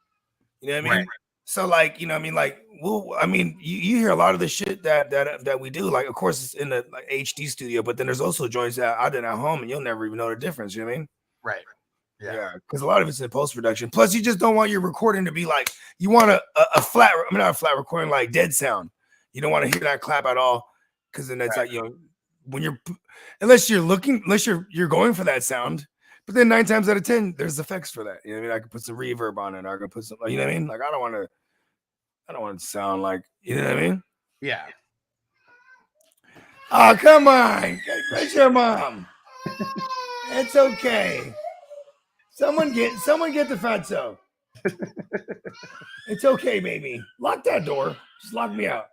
You know what I mean? Right. So like, you hear a lot of the shit that we do. Like, of course, it's in the like HD studio, but then there's also joints that I did at home, and you'll never even know the difference. You know what I mean? Right. Yeah. Because a lot of it's in post production. Plus, you just don't want your recording to be like you want a flat. I mean, not a flat recording, like dead sound. You don't want to hear that clap at all, because then that's like when you're unless you're going for that sound. But then 9 times out of 10, there's effects for that. You know what I mean? I could put some reverb on it. Or I could put some, you know what I mean? Like I don't want to sound like, you know what I mean? Yeah. Oh, come on. Where's your mom? It's okay. Someone get the fatso. It's okay, baby. Lock that door. Just lock me out.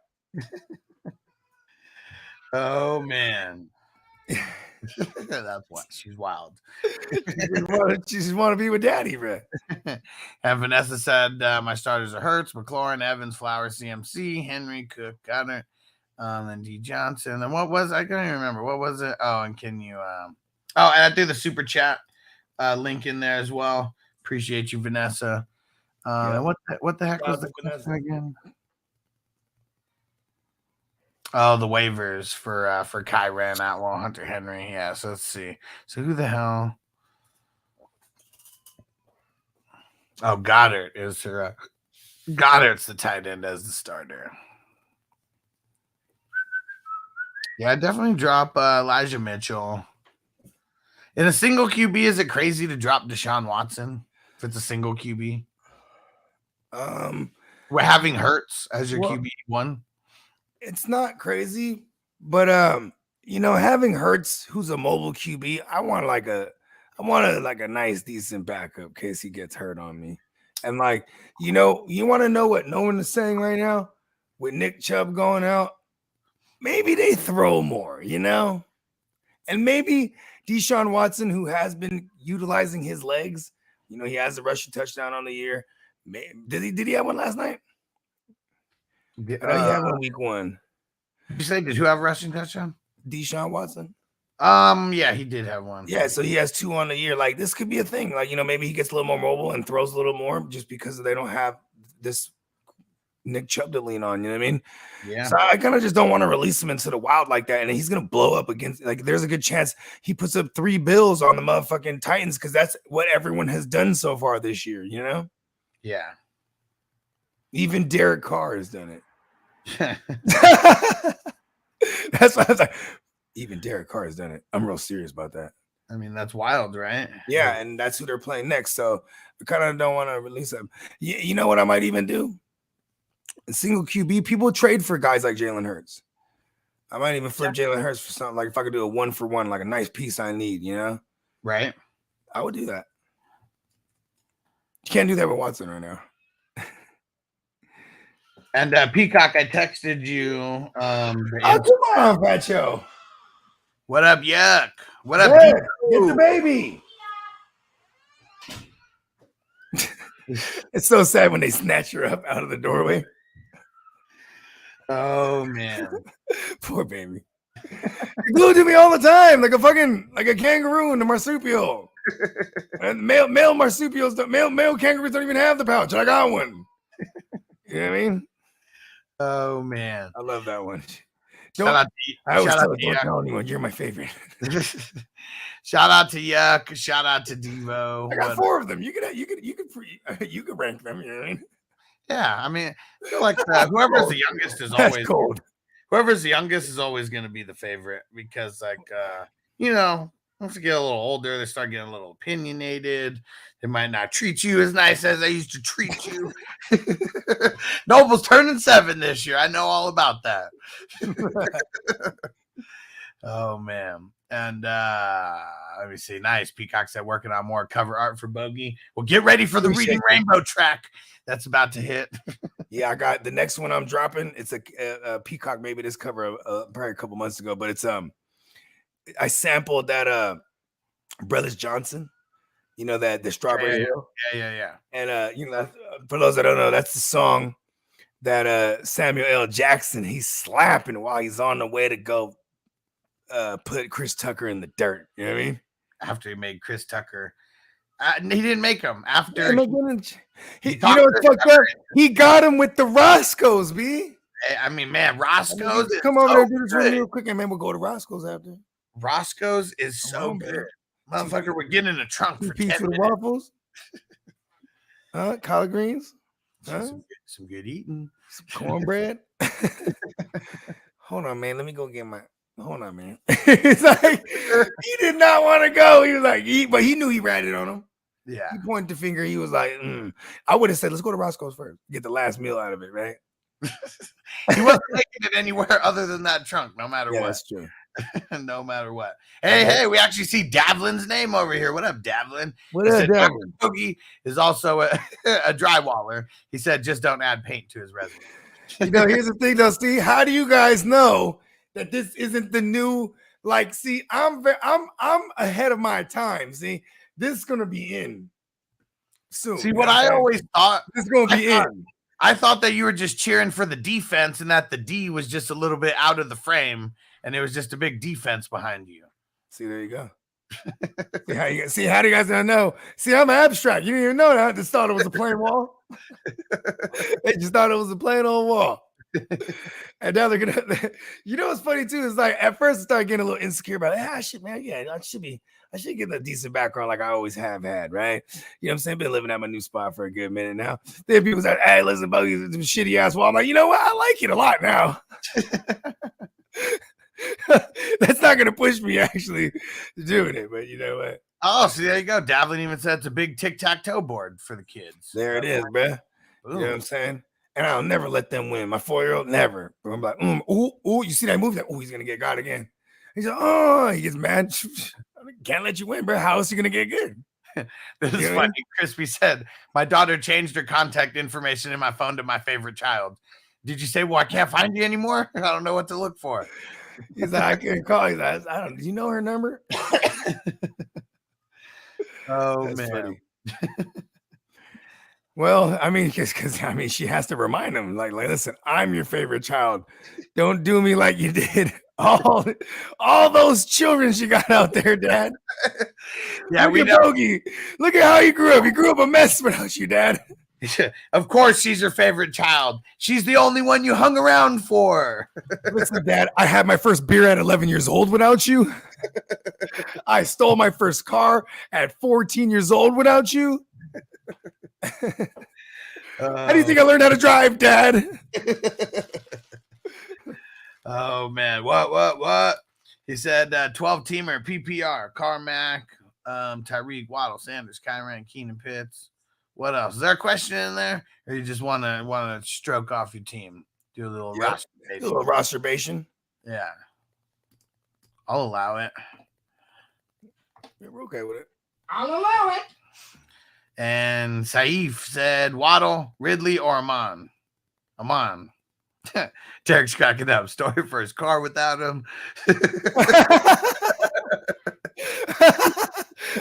Oh man. That's what she's wild. She just want to be with daddy, bro. And Vanessa said, my starters are Hurts, McLaurin, Evans, Flowers, CMC, Henry, Cook, Goddard, and D Johnson. And what was I can't even remember. What was it? Oh, and can you and I threw the super chat link in there as well. Appreciate you, Vanessa. Yeah. What the heck was the question again? Oh, the waivers for Kyren, Atwell, Hunter Henry. Yeah, so let's see. So who the hell? Oh, Goddard is her. Goddard's the tight end as the starter. Yeah, definitely drop Elijah Mitchell. In a single QB, is it crazy to drop Deshaun Watson if it's a single QB? We're having Hurts as your QB one. It's not crazy, but having Hurts, who's a mobile QB, I want a nice, decent backup in case he gets hurt on me. And you want to know what no one is saying right now with Nick Chubb going out? Maybe they throw more, and maybe Deshaun Watson, who has been utilizing his legs, he has a rushing touchdown on the year. Did he have one last night? I know he had one week 1. Did you say did who have a rushing touchdown? Deshaun Watson. Yeah, he did have one. Yeah, so he has 2 on the year. This could be a thing. Maybe he gets a little more mobile and throws a little more just because they don't have this Nick Chubb to lean on. You know what I mean? Yeah. So I kind of just don't want to release him into the wild like that, and he's gonna blow up against. There's a good chance he puts up 3 bills on the motherfucking Titans because that's what everyone has done so far this year. Yeah. Even Derek Carr has done it. That's why I was like, even Derek Carr has done it. I'm real serious about that. I mean, that's wild, right? Yeah, and that's who they're playing next. So I kind of don't want to release them. You know what I might even do? In single QB, people trade for guys like Jalen Hurts. I might even flip Jalen Hurts for something if I could do a 1-for-1, a nice piece I need, Right. I would do that. You can't do that with Watson right now. And Peacock, I texted you. Come on, Fat Show. What up, Yuck? What up, Get the baby. It's so sad when they snatch her up out of the doorway. Oh man, poor baby. You're glued to me all the time, like a kangaroo in the marsupial. And male marsupials, male kangaroos don't even have the pouch. I got one. You know what I mean? Oh man, I love that one. Shout out to Yuck. You're my favorite. Shout out to Yuck. Shout out to Devo. I got 4 of them. You could rank them. You know what I mean? Yeah, I mean, I feel like whoever's the youngest is always cold. Whoever's the youngest is always going to be the favorite because, once they get a little older, they start getting a little opinionated. They might not treat you as nice as they used to treat you. Noble's turning 7 this year. I know all about that. Oh, man. And let me see. Nice. Peacock said working on more cover art for Bogey. Well, get ready for the Reading Rainbow track that's about to hit. Yeah, I got the next one I'm dropping. It's a Peacock made this cover probably a couple months ago, but it's I sampled that Brothers Johnson, that the Strawberry Hill. Yeah. And for those that don't know, that's the song that Samuel L. Jackson he's slapping while he's on the way to go put Chris Tucker in the dirt. You know what I mean? After he made Chris Tucker. He didn't make him. After he what's fucked up? He got him with the Roscoe's, B. I mean, man, Roscoe's. Come over there and do this real quick, and man, we'll go to Roscoe's after. Roscoe's is so good. Motherfucker, we're getting in the trunk for 10 minutes. Waffles. Collard greens. Some good eating. Some cornbread. Hold on, man. Let me go get my. Hold on, man. It's like he did not want to go. He was like, but he knew he ratted on him. Yeah. He pointed the finger. He was like, I would have said, let's go to Roscoe's first. Get the last meal out of it, right? He wasn't taking it anywhere other than that trunk, no matter what. That's true. No matter what. Hey, we actually see Davlin's name over here. What up, Davlin? What He up, said Davlin? Dr. Boogie is also a drywaller. He said just don't add paint to his resume. You know, here's the thing, though. See, how do you guys know that this isn't the new? Like, see, I'm ahead of my time. See, this is gonna be in soon. See, what I always thought, this is gonna be in. I thought that you were just cheering for the defense and that the D was just a little bit out of the frame and it was just a big defense behind you. See, there you go. see, how do you guys not know? See, I'm abstract. You didn't even know that. I just thought it was a plain wall. They just thought it was a plain old wall. And now they're gonna, you know what's funny too is like at first I started getting a little insecure about shit, man. Yeah, I should get a decent background like I always have had, right? You know what I'm saying? Been living at my new spot for a good minute now. Then people say, hey, listen, Buggy, this shitty ass wall. I'm like, you know what? I like it a lot now. That's not gonna push me actually to doing it, but you know what? Oh, see, there you go. Davlin even said it's a big tic-tac-toe board for the kids. There it is, man. You know what I'm saying? And I'll never let them win. My 4-year-old, never. But I'm like, ooh, you see that move? Oh, he's gonna get God again. He's like, oh, he gets mad. Can't let you win, bro. How else are you gonna get good? This is funny. Crispy said, my daughter changed her contact information in my phone to my favorite child. Did you say, well, I can't find you anymore? I don't know what to look for. He's like, I can't call you. I don't. Do you know her number? Oh, that's man. Funny. Well, I mean, because I mean, she has to remind him, like, listen, I'm your favorite child. Don't do me like you did all those children she got out there, Dad. Yeah, look we at know. Bogey. Look at how he grew up. He grew up a mess without you, Dad. Of course, she's your favorite child. She's the only one you hung around for. Listen, Dad, I had my first beer at 11 years old without you. I stole my first car at 14 years old without you. How do you think I learned how to drive, Dad? Oh, man. What? He said 12-teamer, PPR, Carmack, Tyreek, Waddle, Sanders, Kyron, Keenan, Pitts. What else? Is there a question in there? Or you just want to stroke off your team? Do a little rosterbation? A little rosterbation. Yeah. I'll allow it. Yeah, we're okay with it. I'll allow it. And Saif said Waddle, Ridley, or Amon. Amon. Derek's cracking up. Story for his car without him.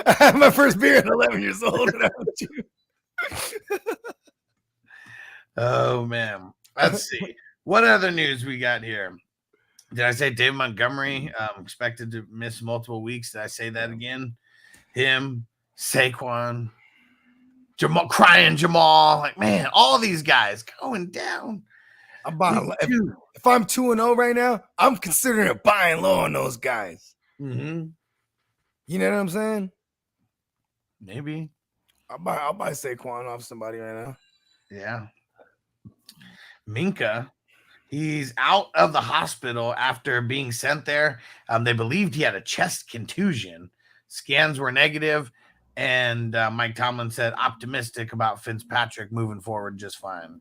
I had my first beer at 11 years old without you. Oh, man. Let's see. What other news we got here? Did I say Dave Montgomery expected to miss multiple weeks? Did I say that again? Him, Saquon, Jamaal, crying Jamaal. Like, man, all these guys going down. I'm buying. If I'm 2-0 right now, I'm considering buying low on those guys. Mm-hmm. You know what I'm saying? Maybe. I'll buy Saquon off somebody right now. Yeah. Minka, he's out of the hospital after being sent there. They believed he had a chest contusion. Scans were negative, and Mike Tomlin said optimistic about Fitzpatrick moving forward just fine.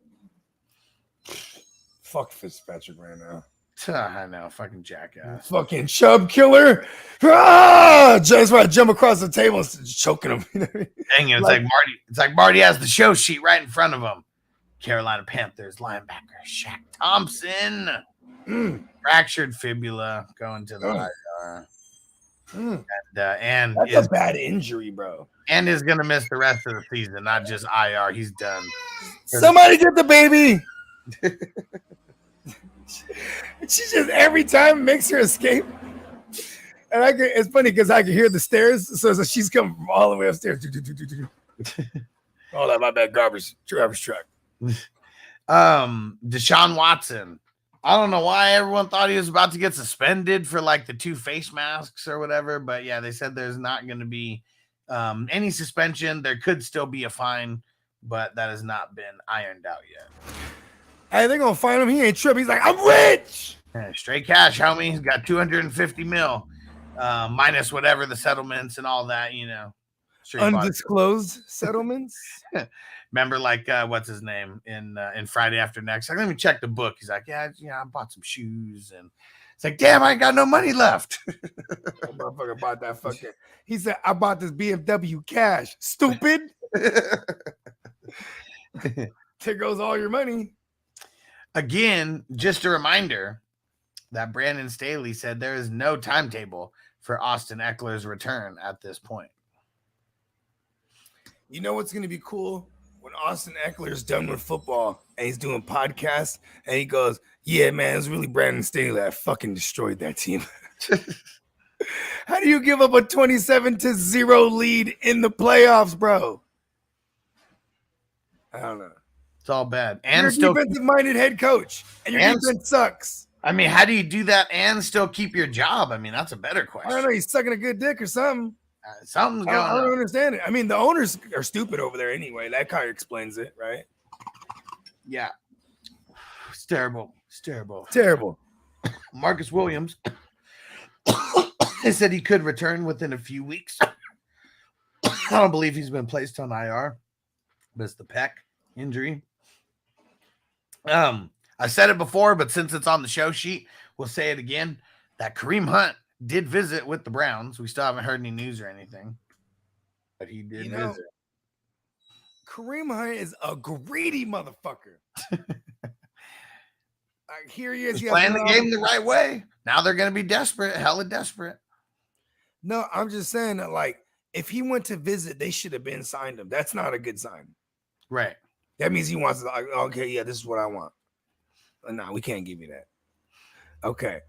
Fuck Fitzpatrick right now. I know, fucking jackass. Fucking Chubb killer. Just want to jump across the table and choking him. Dang it, it's like Marty has the show sheet right in front of him. Carolina Panthers linebacker Shaq Thompson. Fractured fibula going to the IR. And that's a bad injury, bro. And is going to miss the rest of the season, not just IR. He's done. Somebody get the baby. She just every time makes her escape. And it's funny because I can hear the stairs. So she's coming from all the way upstairs. Oh, that my bad garbage truck. Deshaun Watson. I don't know why everyone thought he was about to get suspended for like the 2 face masks or whatever. But yeah, they said there's not going to be any suspension. There could still be a fine, but that has not been ironed out yet. Hey, they're going to find him. He ain't tripping. He's like, I'm rich. Yeah, straight cash, homie. He's got $250 million, minus whatever the settlements and all that, you know. Sure he bought it. Undisclosed settlements. Remember, like, what's his name in Friday After Next? Like, let me check the book. He's like, yeah, I bought some shoes, and it's like, damn, I ain't got no money left. That motherfucker bought that fucking. He said, I bought this BMW cash. Stupid. There goes all your money. Again, just a reminder that Brandon Staley said there is no timetable for Austin Eckler's return at this point. You know what's going to be cool? When Austin Eckler's done with football and he's doing podcasts and he goes, yeah, man, it's really Brandon Staley that fucking destroyed that team. How do you give up a 27-0 lead in the playoffs, bro? I don't know. It's all bad. And you're still a defensive-minded head coach, and your defense sucks. I mean, how do you do that and still keep your job? I mean, that's a better question. I don't know. He's sucking a good dick or something. Something's going on. I don't understand it. I mean, the owners are stupid over there anyway. That kind of explains it, right? Yeah. It's terrible. It's terrible. Terrible. Marcus Williams said he could return within a few weeks. I don't believe he's been placed on IR, but it's the pec injury. I said it before, but since it's on the show sheet, we'll say it again. That Kareem Hunt did visit with the Browns. We still haven't heard any news or anything, but he did visit. Kareem Hunt is a greedy motherfucker. Here he is. He's playing the game the right way. Now they're going to be desperate, hella desperate. No, I'm just saying that, like, if he went to visit, they should have been signed him. That's not a good sign. Right. That means he wants to, like, okay, yeah, this is what I want. No, we can't give you that. Okay.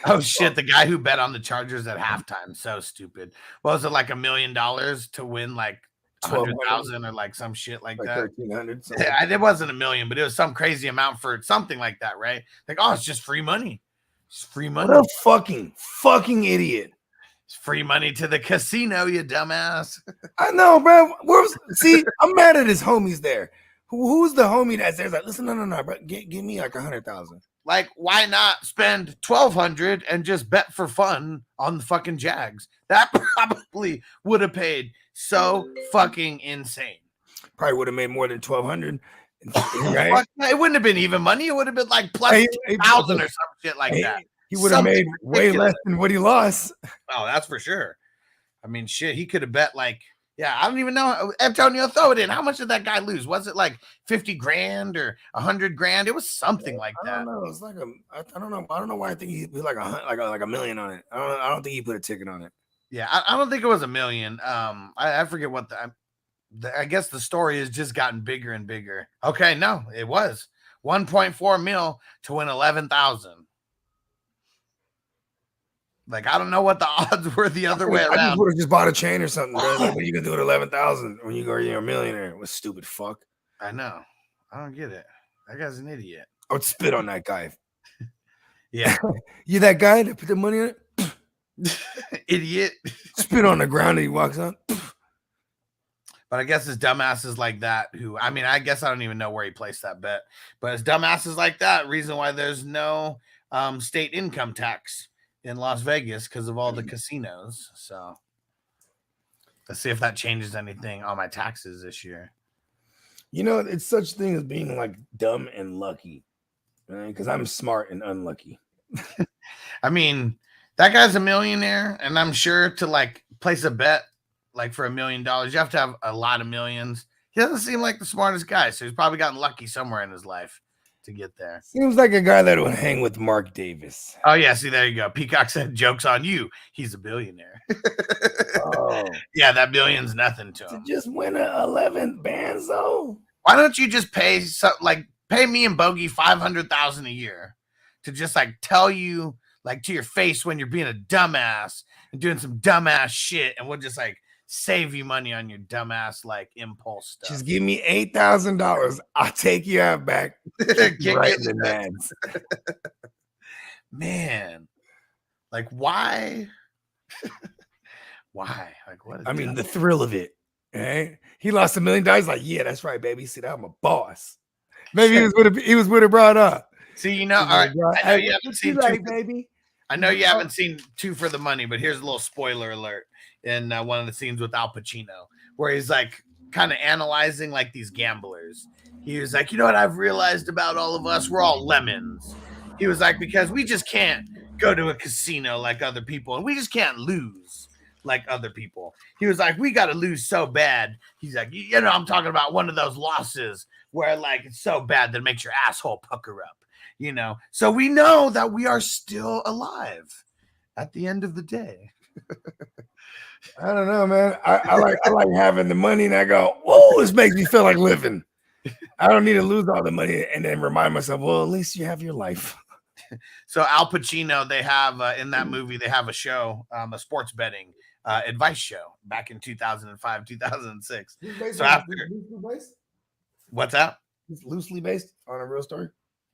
Oh shit! The guy who bet on the Chargers at halftime, so stupid. What was it, like $1 million to win like 100,000 or like some shit like that? 1,300. It wasn't $1 million, but it was some crazy amount for something like that, right? Like, oh, it's just free money. It's free money. What a fucking idiot! It's free money to the casino, you dumbass. I know, bro. See, I'm mad at his homies there. Who's the homie that's there? Like, listen, no, bro. Give me like 100,000. Like, why not spend 1,200 and just bet for fun on the fucking Jags? That probably would have paid so fucking insane. Probably would have made more than 1,200. Right? It wouldn't have been even money. It would have been like plus 1,000 or some shit like that. He would have made way less than what he lost. Oh, that's for sure. I mean, shit, he could have bet like, yeah, I don't even know. Antonio, throw it in. How much did that guy lose? Was it like 50 grand or 100 grand? It was something like that. I don't know. It's like I don't know. I don't know why I think he put like a million on it. I don't think he put a ticket on it. Yeah, I don't think it was $1 million. I forget what I guess the story has just gotten bigger and bigger. Okay, no, it was 1.4 mil to win 11,000. Like, I don't know what the odds were the other way around. I would have just bought a chain or something, bro. Like, what you can do at 11,000 when you're a millionaire? What stupid fuck. I know. I don't get it. That guy's an idiot. I would spit on that guy. Yeah. You that guy that put the money on it? Idiot. Spit on the ground and he walks on. But I guess it's dumbasses like that who, I mean, I guess I don't even know where he placed that bet. But it's dumbasses like that, reason why there's no state income tax in Las Vegas because of all the casinos. So let's see if that changes anything on my taxes this year. You know, it's such a thing as being like dumb and lucky, right? Because I'm smart and unlucky. I mean, that guy's a millionaire, and I'm sure to like place a bet like for $1 million, you have to have a lot of millions. He doesn't seem like the smartest guy, so he's probably gotten lucky somewhere in his life to get there. Seems like a guy that would hang with Mark Davis. Oh, yeah. See, there you go. Peacock said, joke's on you. He's a billionaire. Oh. Yeah, that billion's nothing to him. To just win an 11th Banzo. Why don't you just pay me and Bogey $500,000 a year to just like tell you like to your face when you're being a dumbass and doing some dumbass shit, and we'll just like save you money on your dumbass like impulse stuff. Just give me $8,000. I'll take you out back. Right in the nads. Man, like why? Why? Like what? I mean, the thrill of it. Right? He lost $1 million. Like, yeah, that's right, baby. See, I'm a boss. Maybe he was with it brought up. See, you know, all right. I know you haven't seen right, baby. I know you haven't seen Two for the Money, but here's a little spoiler alert in one of the scenes with Al Pacino, where he's like kind of analyzing like these gamblers. He was like, you know what I've realized about all of us? We're all lemons. He was like, because we just can't go to a casino like other people, and we just can't lose like other people. He was like, we got to lose so bad. He's like, you know, I'm talking about one of those losses where like it's so bad that it makes your asshole pucker up, you know? So we know that we are still alive at the end of the day. I don't know, man. I like having the money, and I go, whoa, this makes me feel like living. I don't need to lose all the money and then remind myself, well, at least you have your life. So Al Pacino, they have in that movie, they have a show, a sports betting advice show back in 2005, 2006. So after, what's that? It's loosely based on a real story.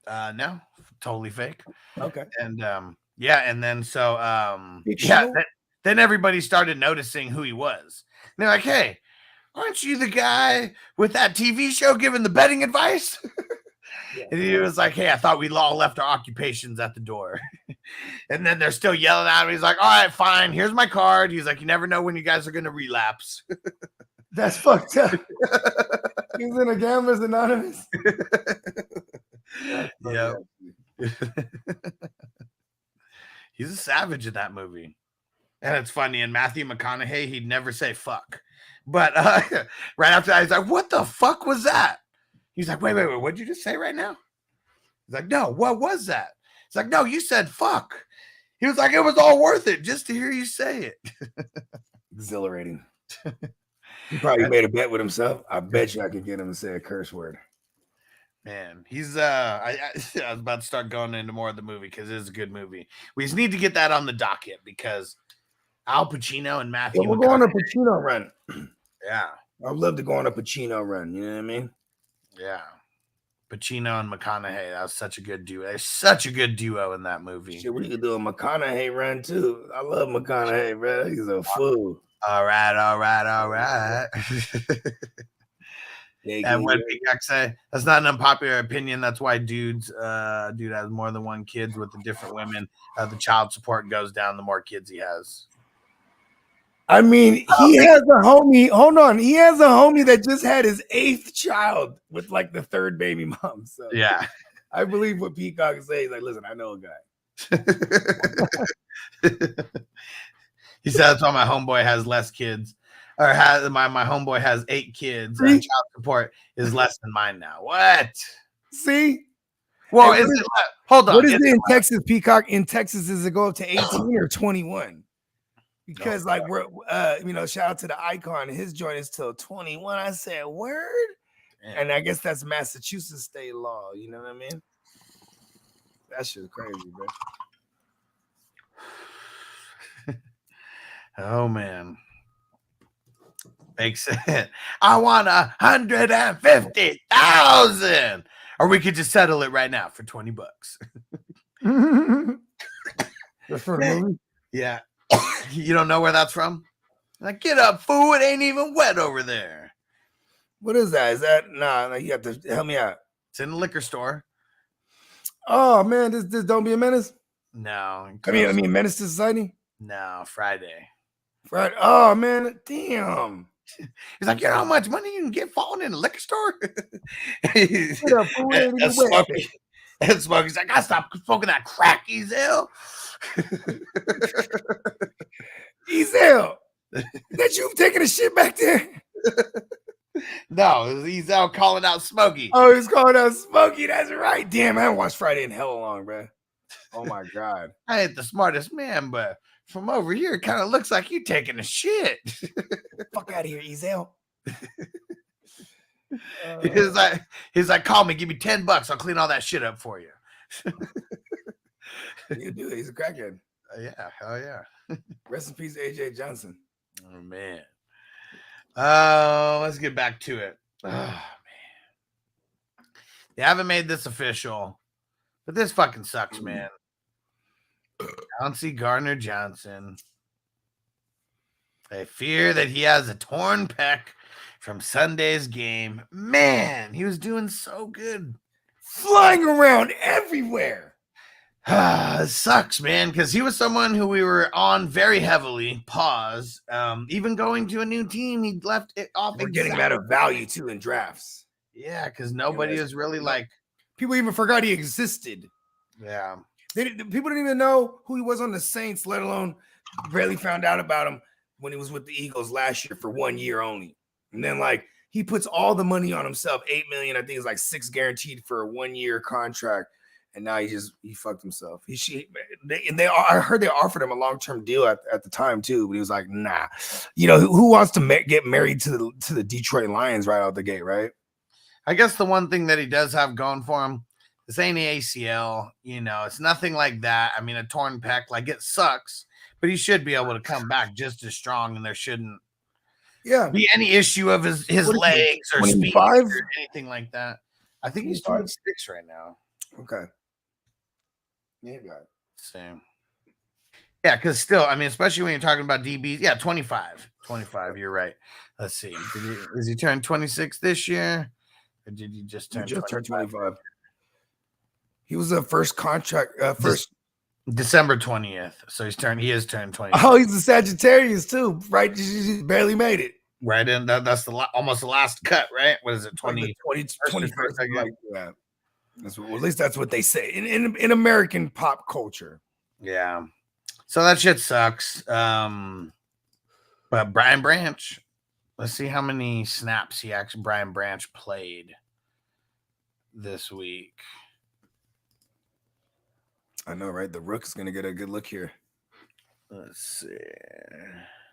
No, totally fake. Okay. And and then so then everybody started noticing who he was. And they're like, hey, aren't you the guy with that TV show giving the betting advice? And he was like, hey, I thought we all left our occupations at the door. And then they're still yelling at him. He's like, all right, fine. Here's my card. He's like, you never know when you guys are going to relapse. That's fucked up. He's in a Gamblers Anonymous. Yeah. He's a savage in that movie. And it's funny. In Matthew McConaughey, he'd never say fuck. But right after that, he's like, what the fuck was that? He's like, wait, what'd you just say right now? He's like, no, what was that? He's like, no, you said fuck. He was like, it was all worth it just to hear you say it. Exhilarating. He probably made a bet with himself. I bet you I could get him to say a curse word. Man, he's I was about to start going into more of the movie because it is a good movie. We just need to get that on the docket because Al Pacino and Matthew. Yeah, we'll go on a Pacino run. Yeah. I'd love to go on a Pacino run. You know what I mean? Yeah. Pacino and McConaughey. That was such a good duo. There's such a good duo in that movie. Shit, we could do a McConaughey run too. I love McConaughey, bro. He's a fool. All right. And what Peacock say? That's not an unpopular opinion. That's why dude has more than one kids with the different women. The child support goes down the more kids he has. I mean, he has a homie. Hold on. He has a homie that just had his 8th child with like the 3rd baby mom. So yeah, I believe what Peacock is saying. He's like, listen, I know a guy. He said that's why my homeboy has less kids. Or has my homeboy has 8 kids. And child support is less than mine now. What? See? Well, hey, hold on. What is it in Texas, Peacock? In Texas, does it go up to 18 or 21? Because we're shout out to the Icon. His joint is till 21. I said, word? Yeah. And I guess that's Massachusetts state law. You know what I mean? That shit's crazy, bro. Oh man. Makes sense. I want 150,000. Or we could just settle it right now for $20. That's for a movie? Yeah. You don't know where that's from? Like, get up, fool. It ain't even wet over there. What is that? Is that you have to help me out. It's in the liquor store. Oh man, this Don't Be a Menace? No. I mean Menace to Society? No, Friday. Oh man, damn. He's like, you know how much money you can get falling in a liquor store? And Smokey's like, I stopped smoking that crack, Ezel. Ezel, that you taking a shit back there? No, he's out calling out Smokey. Oh, he's calling out Smokey. That's right. Damn, I haven't watched Friday in hell long, bro. Oh my god. I ain't the smartest man, but from over here, it kind of looks like you taking a shit. Fuck out of here, Ezel. He's like, call me, give me $10. I'll clean all that shit up for you. You do it. He's a crackhead. Yeah, hell yeah. Rest in peace, AJ Johnson. Oh man. Let's get back to it. Oh man. They haven't made this official, but this fucking sucks, man. Chauncey Gardner-Johnson. They fear that he has a torn pec from Sunday's game. Man, he was doing so good. Flying around everywhere. It sucks, man, because he was someone who we were on very heavily. Pause. Even going to a new team, he left it off. We're getting him out of value too in drafts. Yeah, because nobody is really like. People even forgot he existed. Yeah. People didn't even know who he was on the Saints, let alone barely found out about him when he was with the Eagles last year for 1 year only. And then like he puts all the money on himself, $8 million. I think it's like $6 million guaranteed for a 1 year contract. And now he fucked himself. I heard they offered him a long-term deal at the time too, but he was like, nah. You know, who wants to get married to the Detroit Lions right out the gate, right? I guess the one thing that he does have going for him, this ain't the ACL, you know, it's nothing like that. I mean, a torn pec, like it sucks, but he should be able to come back just as strong, and there shouldn't be any issue of his legs or speed or anything like that. I think he's 26 right now. Okay. Yeah, got it. Same. Yeah, because still, I mean, especially when you're talking about DBs. Yeah, 25. 25, you're right. Let's see. Is he turn 26 this year? Or did he just turn 25? He was the first contract, December 20th. So he is turned 20. Oh, he's a Sagittarius too, right? He barely made it. Right in. That's almost the last cut, right? What is it? 21st, like that. At least that's what they say in American pop culture. Yeah. So that shit sucks. But Brian Branch, let's see how many snaps Brian Branch played this week. I know, right? The Rook is gonna get a good look here. Let's see.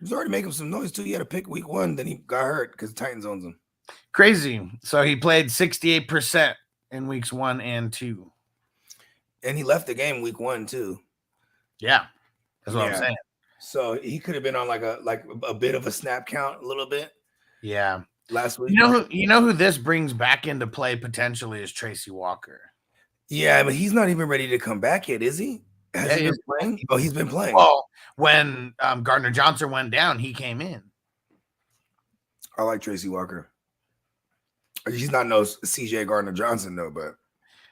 He's already making some noise too. He had to pick week 1, then he got hurt because Titans owns him. Crazy. So he played 68% in weeks 1 and 2. And he left the game week 1 too. Yeah. That's what I'm saying. So he could have been on like a bit of a snap count a little bit. Yeah. Last week. You know who this brings back into play potentially is Tracy Walker. Yeah, but he's not even ready to come back yet, is he? Has he been playing? Oh, he's been playing. Well, when Gardner Johnson went down, he came in. I like Tracy Walker. He's not no CJ Gardner Johnson though, but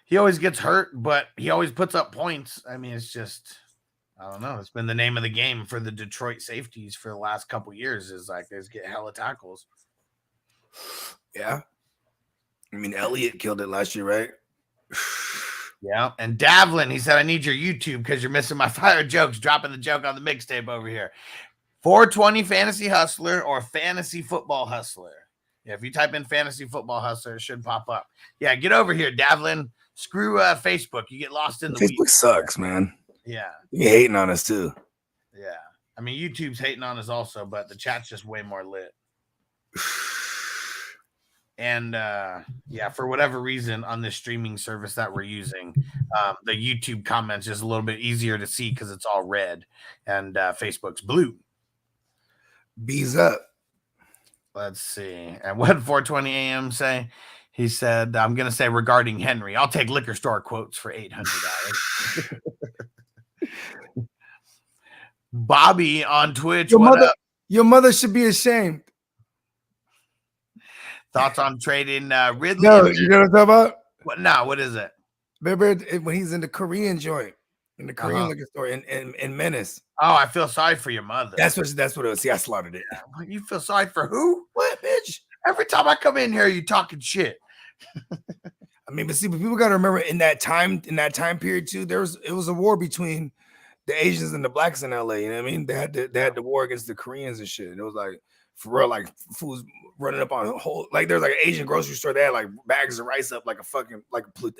he always gets hurt, but he always puts up points. I mean, it's just, I don't know. It's been the name of the game for the Detroit safeties for the last couple years. Is like they get hella tackles. Yeah, I mean Elliott killed it last year, right? Yeah, and Davlin, he said, I need your YouTube because you're missing my fire jokes. Dropping the joke on the mixtape over here. 420 Fantasy Hustler or Fantasy Football Hustler. Yeah, if you type in Fantasy Football Hustler, it should pop up. Yeah, get over here, Davlin. Screw Facebook. You get lost in the Facebook sucks, man. Yeah. You hating on us too. Yeah. I mean, YouTube's hating on us also, but the chat's just way more lit. And yeah, for whatever reason on this streaming service that we're using, the YouTube comments just a little bit easier to see because it's all red and Facebook's blue. Bees up. Let's see. And what did 420 AM say? He said, I'm going to say regarding Henry, I'll take liquor store quotes for $800. Bobby on Twitch. Your mother should be ashamed. Thoughts on trading Ridley? No, you know what I'm talking about? What? No, what is it? Remember when he's in the Korean joint, in the Korean liquor store in Menace? Oh, I feel sorry for your mother. That's what it was. See, I slaughtered it. You feel sorry for who? What, bitch? Every time I come in here, you talking shit. I mean, but people got to remember in that time period too. It was a war between the Asians and the blacks in LA. You know what I mean? They had the war against the Koreans and shit. And it was like for real, like fools running up on a whole, like there's like an Asian grocery store. They had like bags of rice up like a fucking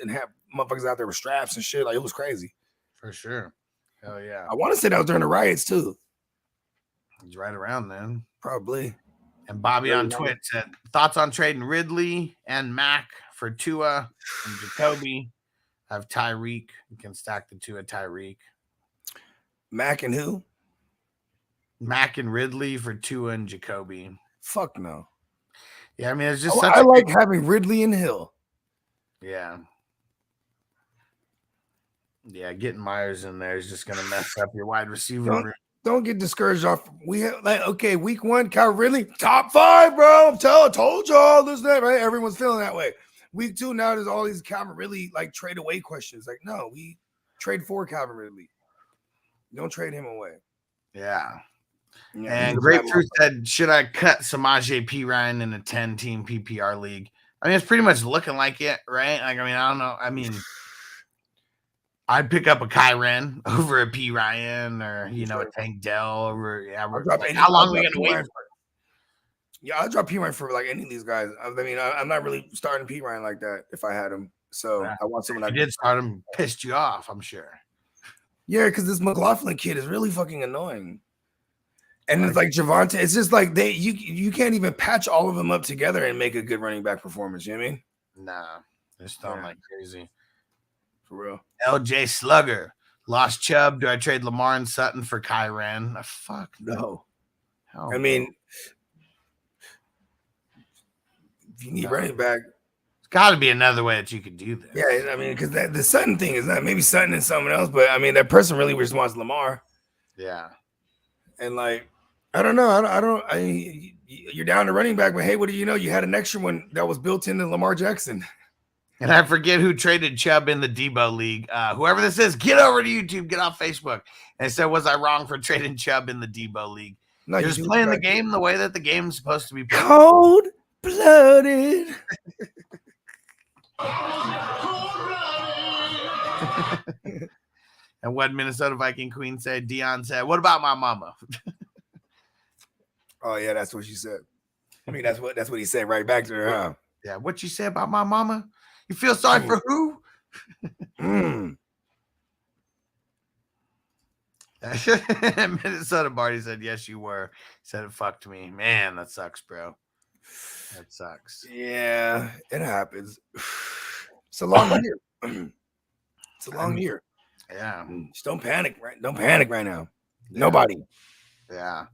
and have motherfuckers out there with straps and shit. Like it was crazy. For sure. Hell yeah. I want to say that was during the riots too. He's right around then. Probably. And Bobby on Twitch said, thoughts on trading Ridley and Mac for Tua and Jacoby. I have Tyreek. You can stack the Tua Tyreek. Mac and who? Mac and Ridley for Tua and Jacoby. Fuck no. Yeah, I mean, it's just I like having Ridley and Hill. Yeah. Yeah, getting Myers in there is just going to mess up your wide receiver. Don't get discouraged off. We have week 1, Kyle Ridley, top 5, bro. Told y'all this, that, right? Everyone's feeling that way. Week 2, now there's all these Calvin Ridley like trade away questions. Like, no, we trade for Calvin Ridley. Don't trade him away. Yeah. Yeah, And Grapefruit said, should I cut Samaje Perine in a 10-team PPR league? I mean, it's pretty much looking like it, right? Like, I mean, I don't know. I mean, I'd pick up a Kyren over a P. Ryan or, a Tank Dell over. Yeah, how long are we going to wait? Yeah, I'll drop P. Ryan for like any of these guys. I mean, I'm not really starting P. Ryan like that if I had him. So I want someone that did start him, pissed you off, I'm sure. Yeah, because this McLaughlin kid is really fucking annoying. And it's like Javonte, it's just like you can't even patch all of them up together and make a good running back performance. You know what I mean? Nah, they're still like crazy. For real. LJ Slugger lost Chubb. Do I trade Lamar and Sutton for Kyren? Fuck no. Hell I mean, if you need running back, it's got to be another way that you could do this. Yeah, I mean, because the Sutton thing is not maybe Sutton and someone else, but I mean that person really just wants Lamar. Yeah, and like I don't know, you're down to running back, but hey, what do you know? You had an extra one that was built into Lamar Jackson. And I forget who traded Chubb in the Debo League. Whoever this is, get over to YouTube, get off Facebook. And said, was I wrong for trading Chubb in the Debo League? No, you're just playing the game the way that the game's supposed to be played. Cold-blooded. And what Minnesota Viking Queen said, Dion said, what about my mama? Oh, yeah, that's what she said. I mean, that's what he said right back to her, huh? Yeah, what you say about my mama? You feel sorry for who? Minnesota Barty said, yes, you were. He said it fucked me. Man, that sucks, bro. That sucks. Yeah, it happens. It's a long year. It's a long year. Yeah. Just don't panic, right? Don't panic right now. Yeah. Nobody. Yeah.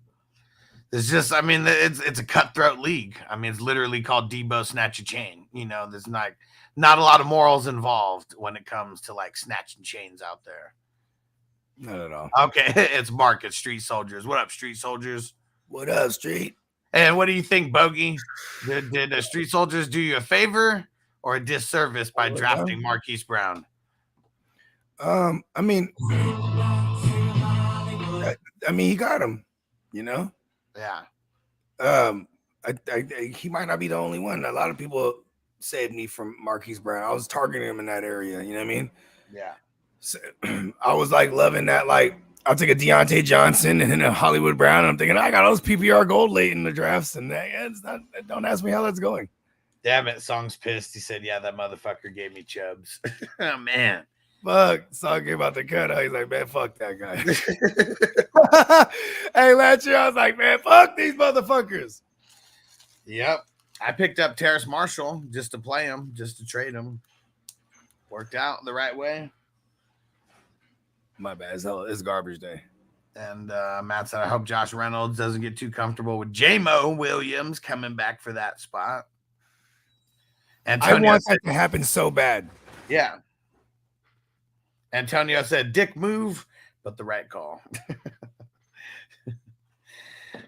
It's just, I mean, it's a cutthroat league. I mean, it's literally called Debo Snatch a Chain. There's not a lot of morals involved when it comes to like snatching chains out there. Not at all. Okay, it's Mark at Street Soldiers. What up, Street Soldiers? What up, Street? And what do you think, Bogey? Did the Street Soldiers do you a favor or a disservice by drafting Marquise Brown? I mean, he got him. Yeah. He might not be the only one. A lot of people saved me from Marquise Brown. I was targeting him in that area. You know what I mean? Yeah. So, I was like loving that. Like, I'll take a Deontay Johnson and then a Hollywood Brown. I'm thinking I got all this PPR gold late in the drafts, and it's not. Don't ask me how that's going. Damn it, Song's pissed. He said, "Yeah, that motherfucker gave me Chubbs." Oh man. Fuck, Song came about the cut. He's like, man, fuck that guy. Hey, last year I was like, man, fuck these motherfuckers. Yep. I picked up Terrace Marshall just to play him, just to trade him. Worked out the right way. My bad. It's garbage day. And Matt said, I hope Josh Reynolds doesn't get too comfortable with J-Mo Williams coming back for that spot. Antonio I want that to happen so bad. Yeah. Antonio said, dick move, but the right call.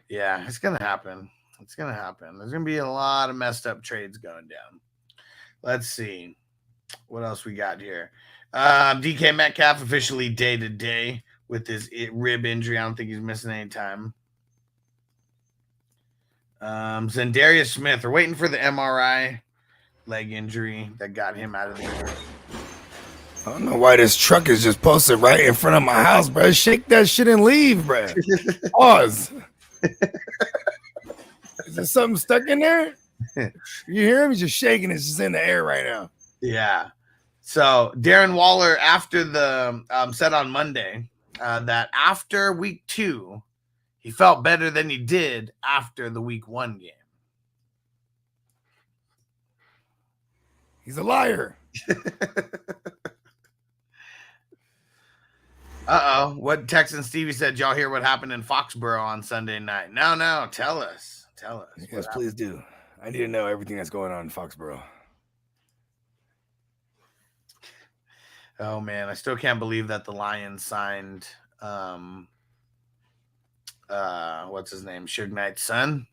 Yeah, it's going to happen. It's going to happen. There's going to be a lot of messed up trades going down. Let's see. What else we got here? DK Metcalf officially day-to-day with his rib injury. I don't think he's missing any time. Zendarius Smith. We're waiting for the MRI leg injury that got him out of the game. I don't know why this truck is just posted right in front of my house, bro. Shake that shit and leave, bro. Pause. Is there something stuck in there? You hear him? He's just shaking. It's just in the air right now. Yeah. So Darren Waller, after the said on Monday that after week 2, he felt better than he did after the week 1 game. He's a liar. Uh-oh. What Texan Stevie said, y'all hear what happened in Foxborough on Sunday night? No. Tell us. Yes, please do. I need to know everything that's going on in Foxborough. Oh, man. I still can't believe that the Lions signed, what's his name? Suge Knight's son.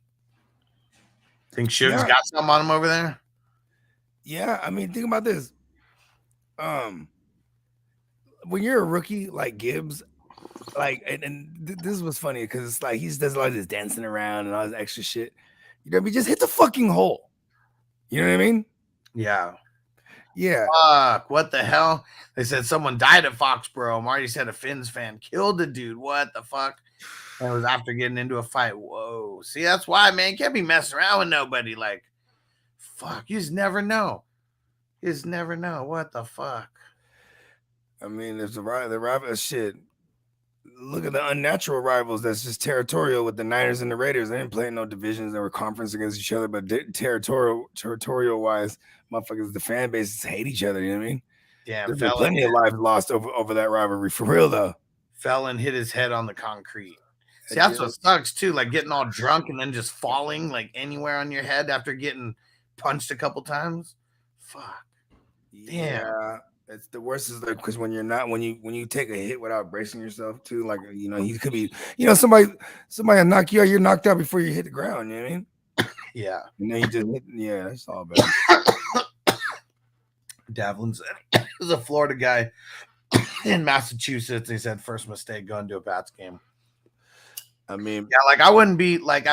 Think Suge's got something on him over there? Yeah, I mean, think about this. when you're a rookie like Gibbs, like, this was funny because it's like he just does a lot of this dancing around and all this extra shit. You know, just hit the fucking hole. You know what I mean? Yeah. Yeah. Fuck, what the hell? They said someone died at Foxborough. Marty said a Finns fan killed a dude. What the fuck? That was after getting into a fight. Whoa. See, that's why, man. You can't be messing around with nobody. Like, fuck. You just never know. You just never know. What the fuck? I mean, there's the rival shit. Look at the unnatural rivals that's just territorial with the Niners and the Raiders. They didn't play in no divisions. They were conference against each other, but territorial wise, motherfuckers, the fan bases hate each other. You know what I mean? Damn, there's been plenty of lives lost over that rivalry for real though. Fell and hit his head on the concrete. See, that's what sucks too. Like getting all drunk and then just falling like anywhere on your head after getting punched a couple times. Fuck. Damn. Yeah. It's the worst is like because when you take a hit without bracing yourself too, like you know, he could be, you know, somebody will knock you out, you're knocked out before you hit the ground, you know what I mean? Yeah. And then you just hit, yeah, that's all bad. Davlin said there's a Florida guy in Massachusetts. He said first mistake going to a Pats game. I mean, yeah, like I wouldn't be like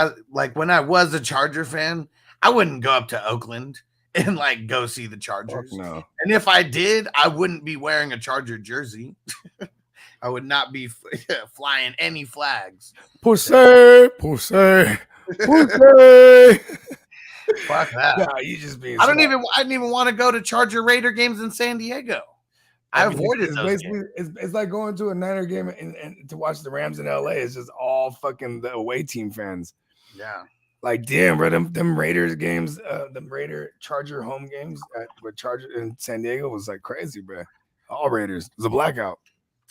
when I was a Charger fan, I wouldn't go up to Oakland and like go see the Chargers. No. And if I did, I wouldn't be wearing a Charger jersey. I would not be flying any flags. Pussy. Fuck that. Nah, you just being I didn't even want to go to Charger Raider games in San Diego. I avoided those games. It's like going to a Niner game and to watch the Rams in LA. It's just all fucking the away team fans. Yeah. Like, damn, bro, them Raiders games, them Raider Charger home games with Charger in San Diego was like crazy, bro. All Raiders. It was a blackout.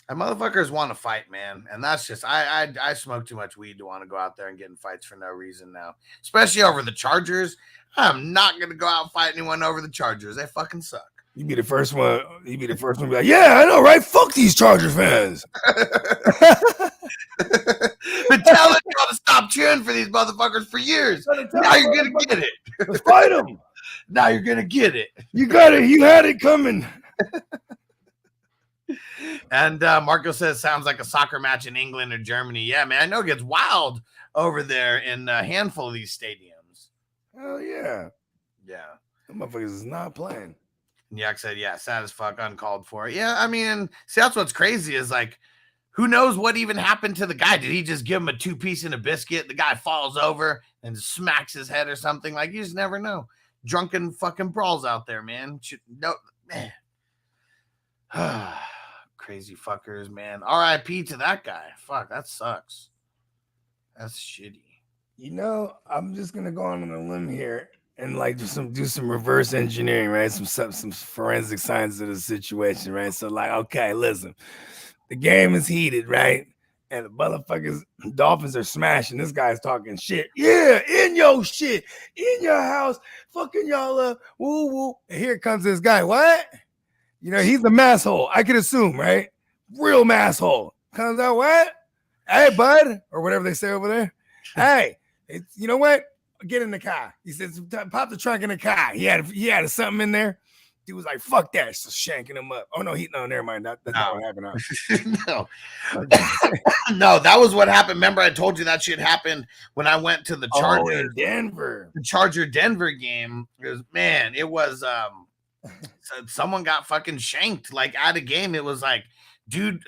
And motherfuckers want to fight, man. And that's just, I smoke too much weed to want to go out there and get in fights for no reason now. Especially over the Chargers. I'm not going to go out and fight anyone over the Chargers. They fucking suck. You be the first one. You be the first one to be like, yeah, I know, right? Fuck these Charger fans. Been telling y'all to stop cheering for these motherfuckers for years. Now you're going to get it. Let's fight them. Now you're going to get it. You got it. You had it coming. And Marco says, sounds like a soccer match in England or Germany. Yeah, man, I know it gets wild over there in a handful of these stadiums. Hell yeah. Yeah. The motherfuckers is not playing. And Yak said, yeah, sad as fuck, uncalled for. Yeah, I mean, see, that's what's crazy is like, who knows what even happened to the guy? Did he just give him a 2-piece and a biscuit? The guy falls over and smacks his head or something. Like, you just never know. Drunken fucking brawls out there, man. Man. Crazy fuckers, man. R.I.P. to that guy. Fuck, that sucks. That's shitty. You know, I'm just gonna go on a limb here and like do some reverse engineering, right? Some forensic science of the situation, right? So like, okay, listen, the game is heated, right? And the motherfuckers, Dolphins are smashing. This guy's talking shit. Yeah, in your shit, in your house, fucking y'all up, woo woo. And here comes this guy. What? You know, he's a masshole. I could assume, right? Real masshole. Comes out, what? Hey, bud, or whatever they say over there. Hey, you know what? Get in the car. He says, pop the trunk in the car. He had something in there. He was like, fuck that. So shanking him up. Oh, no, never mind. That's not what happened. No. No, that was what happened. Remember, I told you that shit happened when I went to the Charger in Denver. The Charger Denver game. It was someone got fucking shanked like at a game. It was like, dude,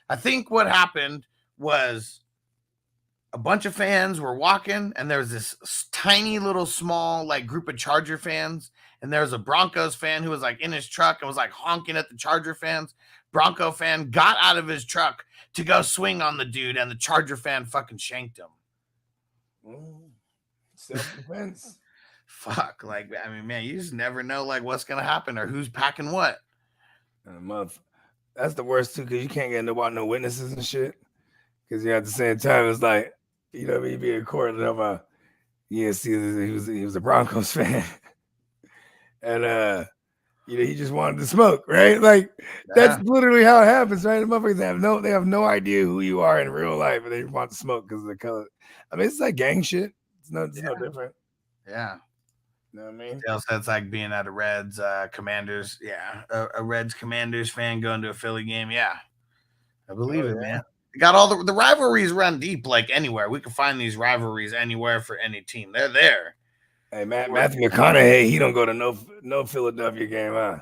I think what happened was a bunch of fans were walking and there was this tiny little small like group of Charger fans, and there was a Broncos fan who was like in his truck and was like honking at the Charger fans. Bronco fan got out of his truck to go swing on the dude, and the Charger fan fucking shanked him. Self-defense. Fuck, like, I mean, man, you just never know like what's gonna happen or who's packing what. That's the worst too, because you can't get no witnesses and shit. Because you at the same time, it's like, you know, you be in court and I'm he was a Broncos fan, and you know, he just wanted to smoke, right? Like that's literally how it happens, right? The motherfuckers they have no idea who you are in real life, and they want to smoke because of the color. I mean, it's like gang shit. It's no different. Yeah. You know what I mean? Dale said it's like being at a Reds Commanders. Yeah, a Reds Commanders fan going to a Philly game. Yeah, I believe it, man. Got all the rivalries run deep, like anywhere. We can find these rivalries anywhere for any team. They're there. Hey, Matthew McConaughey, he don't go to no Philadelphia game, huh?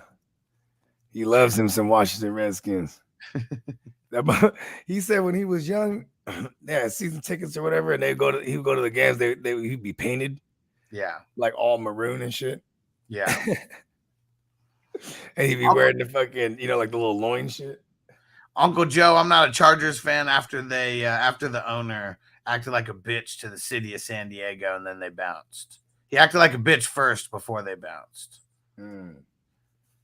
He loves him some Washington Redskins. He said when he was young, they had season tickets or whatever, and he would go to the games. He'd be painted, yeah, like all maroon and shit. Yeah, and he'd be wearing the fucking, like the little loin shit. Uncle Joe, I'm not a Chargers fan after the owner acted like a bitch to the city of San Diego, and then they bounced. He acted like a bitch first before they bounced. And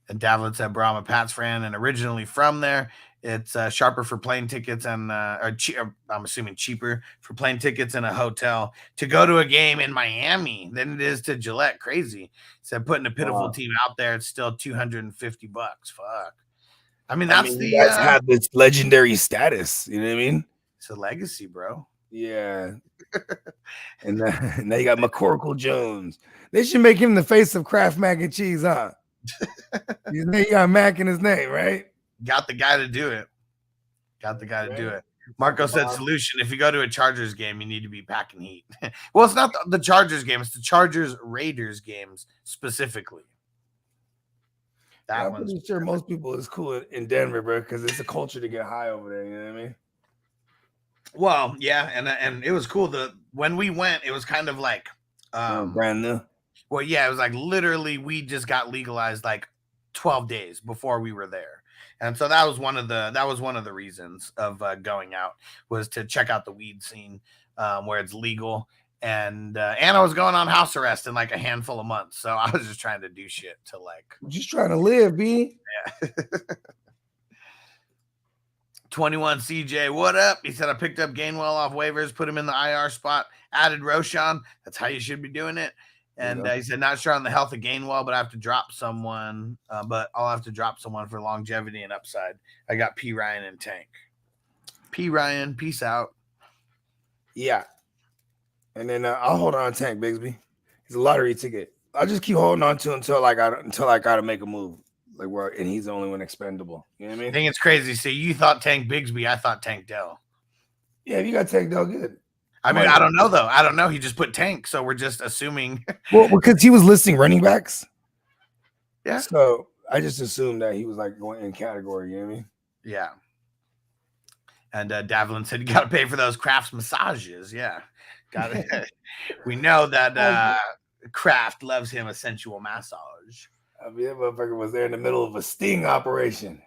Davlin said, bro, I'm a Pats fan and originally from there. It's sharper for plane tickets and I'm assuming cheaper for plane tickets in a hotel to go to a game in Miami than it is to Gillette. Crazy. He said putting a pitiful team out there, it's still $250. Fuck. I mean, you guys have this legendary status. You know what I mean? It's a legacy, bro. Yeah. And now you got McCorkle Jones. They should make him the face of Kraft mac and cheese, huh? He got Mac in his name, right? Got the guy to do it. Marco said solution. If you go to a Chargers game, you need to be packing heat. Well, it's not the Chargers game. It's the Chargers Raiders games specifically. I'm pretty sure most people is cool in Denver, bro, because it's a culture to get high over there. You know what I mean? Well, yeah, and it was cool. When we went, it was kind of like brand new. Well, yeah, it was like literally we just got legalized like 12 days before we were there, and so that was one of the reasons of going out, was to check out the weed scene where it's legal. And Anna was going on house arrest in like a handful of months, so I was just trying to do shit to like just trying to live, B. Yeah. 21 CJ, what up? He said I picked up Gainwell off waivers, put him in the IR spot, added Roshan. That's how you should be doing it. And he said not sure on the health of Gainwell, but I have to drop someone. But I'll have to drop someone for longevity and upside. I got P Ryan and Tank. P Ryan, peace out. Yeah. And then I'll hold on to Tank Bigsby. He's a lottery ticket. I'll just keep holding on to until I gotta make a move. And he's the only one expendable. You know what I mean? I think it's crazy. See, you thought Tank Bigsby, I thought Tank Dell. Yeah, if you got Tank Dell, good. I mean, I don't know though. I don't know. He just put Tank, so we're just assuming. Well, because he was listing running backs. Yeah. So I just assumed that he was like going in category. You know what I mean? Yeah. And Davlin said you got to pay for those Kraft's massages. Yeah. Got it. We know that Kraft loves him a sensual massage. I mean, that motherfucker was there in the middle of a sting operation.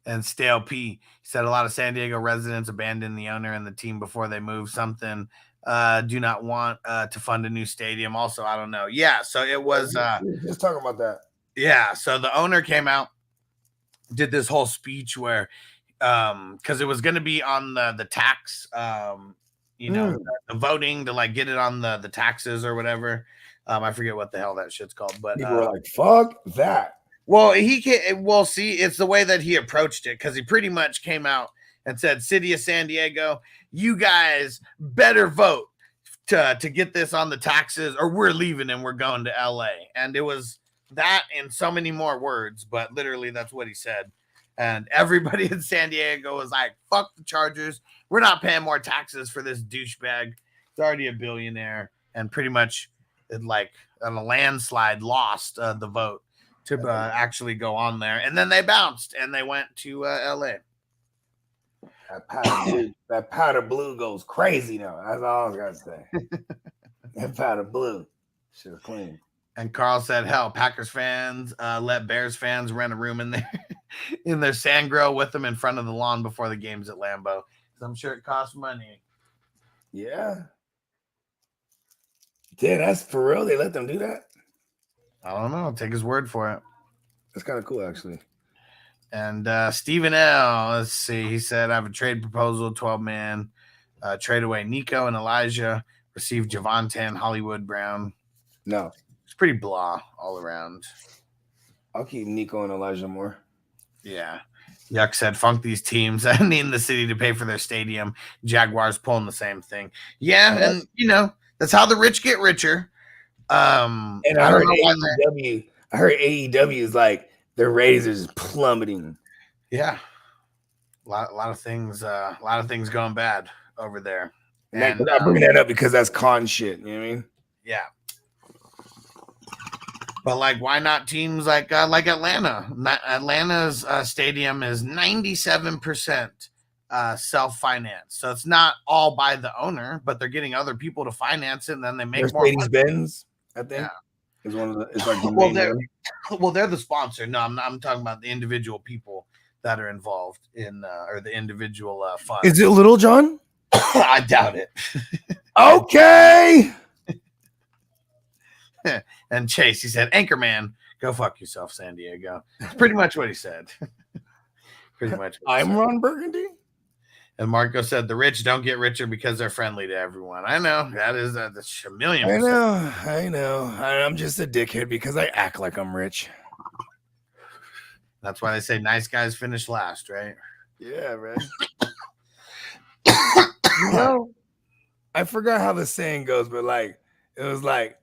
And Stale P said a lot of San Diego residents abandoned the owner and the team before they move. Something do not want to fund a new stadium. Also, I don't know. Yeah, so it was just talking about that. Yeah, so the owner came out, did this whole speech where because it was going to be on the tax the voting to like get it on the taxes or whatever. I forget what the hell that shit's called, but people were like, fuck that. Well, see, it's the way that he approached it, because he pretty much came out and said, City of San Diego, you guys better vote to get this on the taxes or we're leaving and we're going to LA. And it was that and so many more words, but literally that's what he said. And everybody in San Diego was like, fuck the Chargers. We're not paying more taxes for this douchebag. He's already a billionaire, and pretty much like on a landslide lost the vote to actually go on there. And then they bounced and they went to LA. That powder blue goes crazy now. That's all I was gonna say. That powder blue should have clean. And Carl said, hell, Packers fans let Bears fans rent a room in there in their sand grill with them in front of the lawn before the games at Lambeau. So I'm sure it costs money. Yeah. Damn, that's for real. They let them do that? I don't know. I'll take his word for it. That's kind of cool, actually. And Stephen L., let's see. He said, I have a trade proposal, 12-man. Trade away Nico and Elijah. Receive Javonte and Hollywood Brown. No. It's pretty blah all around. I'll keep Nico and Elijah Moore. Yeah. Yuck said, funk these teams. I need the city to pay for their stadium. Jaguars pulling the same thing. Yeah, and, that's how the rich get richer. And I heard AEW is like their ratings is plummeting. Yeah, a lot of things going bad over there. And I bring that up because that's con shit. You know what I mean? Yeah. But like, why not teams like Atlanta? Atlanta's stadium is 97% self-financed, so it's not all by the owner, but they're getting other people to finance it, and then they make more. Mercedes-Benz, I think, is one of the. It's like they're the sponsor. No, I'm talking about the individual people that are involved in, or the individual funds. Is it Little John? I doubt it. Okay. And Chase, he said, Anchorman, go fuck yourself, San Diego. That's pretty much what he said. Pretty much. I'm Ron Burgundy. And Marco said, the rich don't get richer because they're friendly to everyone. I know. That is that's a million percent. I know. I'm just a dickhead because I act like I'm rich. That's why they say nice guys finish last, right? Yeah, man. You know, I forgot how the saying goes, but like, it was like,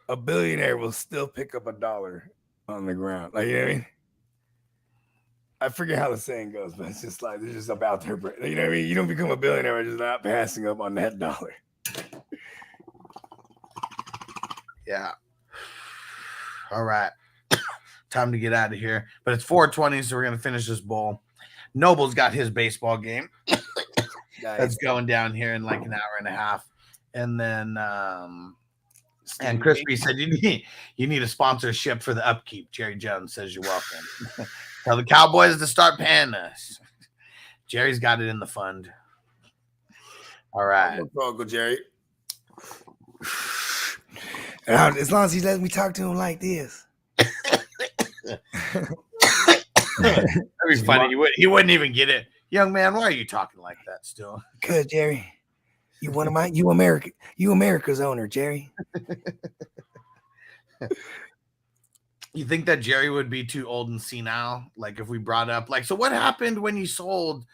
a billionaire will still pick up $1 on the ground. Like, you know what I mean? I forget how the saying goes, but it's just like, they're just about their bread. You know what I mean? You don't become a billionaire by just not passing up on that dollar. Yeah. All right. Time to get out of here. But it's 4:20, so we're going to finish this bowl. Noble's got his baseball game. That's going down here in like an hour and a half. And then, and Crispy said, you need a sponsorship for the upkeep. Jerry Jones says you're welcome. Tell the Cowboys to start paying us. Jerry's got it in the fund. All right. Uncle Jerry. As long as he lets me talk to him like this. That'd be funny. He wouldn't even get it. Young man, why are you talking like that still? Because, Jerry, you America's owner, Jerry. You think that Jerry would be too old and senile? Like if we brought up, like, so what happened when you sold,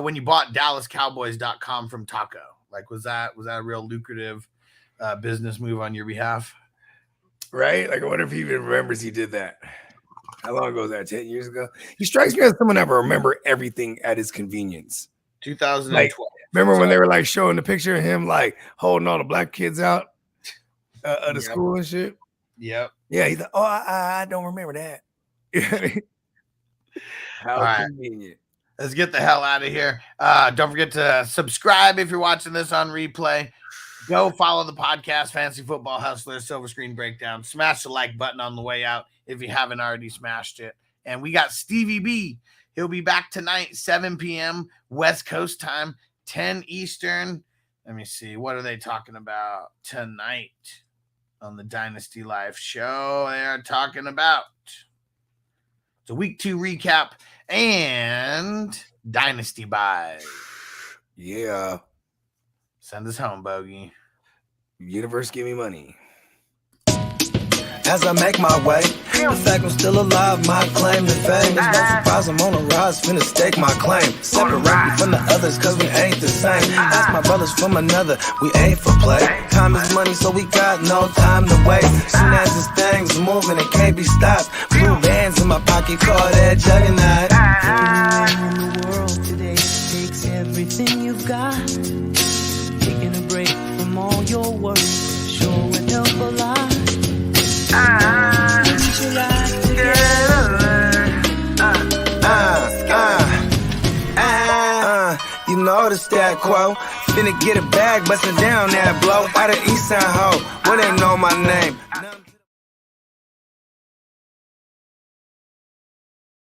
when you bought DallasCowboys.com from Taco? Like, was that a real lucrative business move on your behalf? Right? Like, I wonder if he even remembers he did that. How long ago was that? 10 years ago? He strikes me as someone that will remember everything at his convenience. 2012. Like, remember when they were like showing the picture of him like holding all the black kids out of the school and shit? Yep. Yeah, he's like, oh, I don't remember that. How convenient. Let's get the hell out of here. Don't forget to subscribe if you're watching this on replay. Go follow the podcast, Fantasy Football Hustler, Silver Screen Breakdown. Smash the like button on the way out if you haven't already smashed it. And we got Stevie B. He'll be back tonight, 7 p.m. West Coast time, 10 Eastern. Let me see. What are they talking about tonight on the Dynasty Life show? They are talking about the Week 2 recap and Dynasty buys. Yeah. Send us home, Bogey. Universe, give me money. As I make my way, the fact I'm still alive, my claim to fame. It's no surprise I'm on a rise, finna stake my claim. Separate me from the others, cause we ain't the same. Ask my brothers from another, we ain't for play. Time is money, so we got no time to waste. Soon as this thing's moving, it can't be stopped. Blue bands in my pocket, call that juggernaut. Everyone in the world today takes everything you've got. Taking a break from all your work sure would help a lot. Get your life together. You know the stat quo. Finna get a bag, bustin' down that blow. Out of East Side Ho, where they know my name.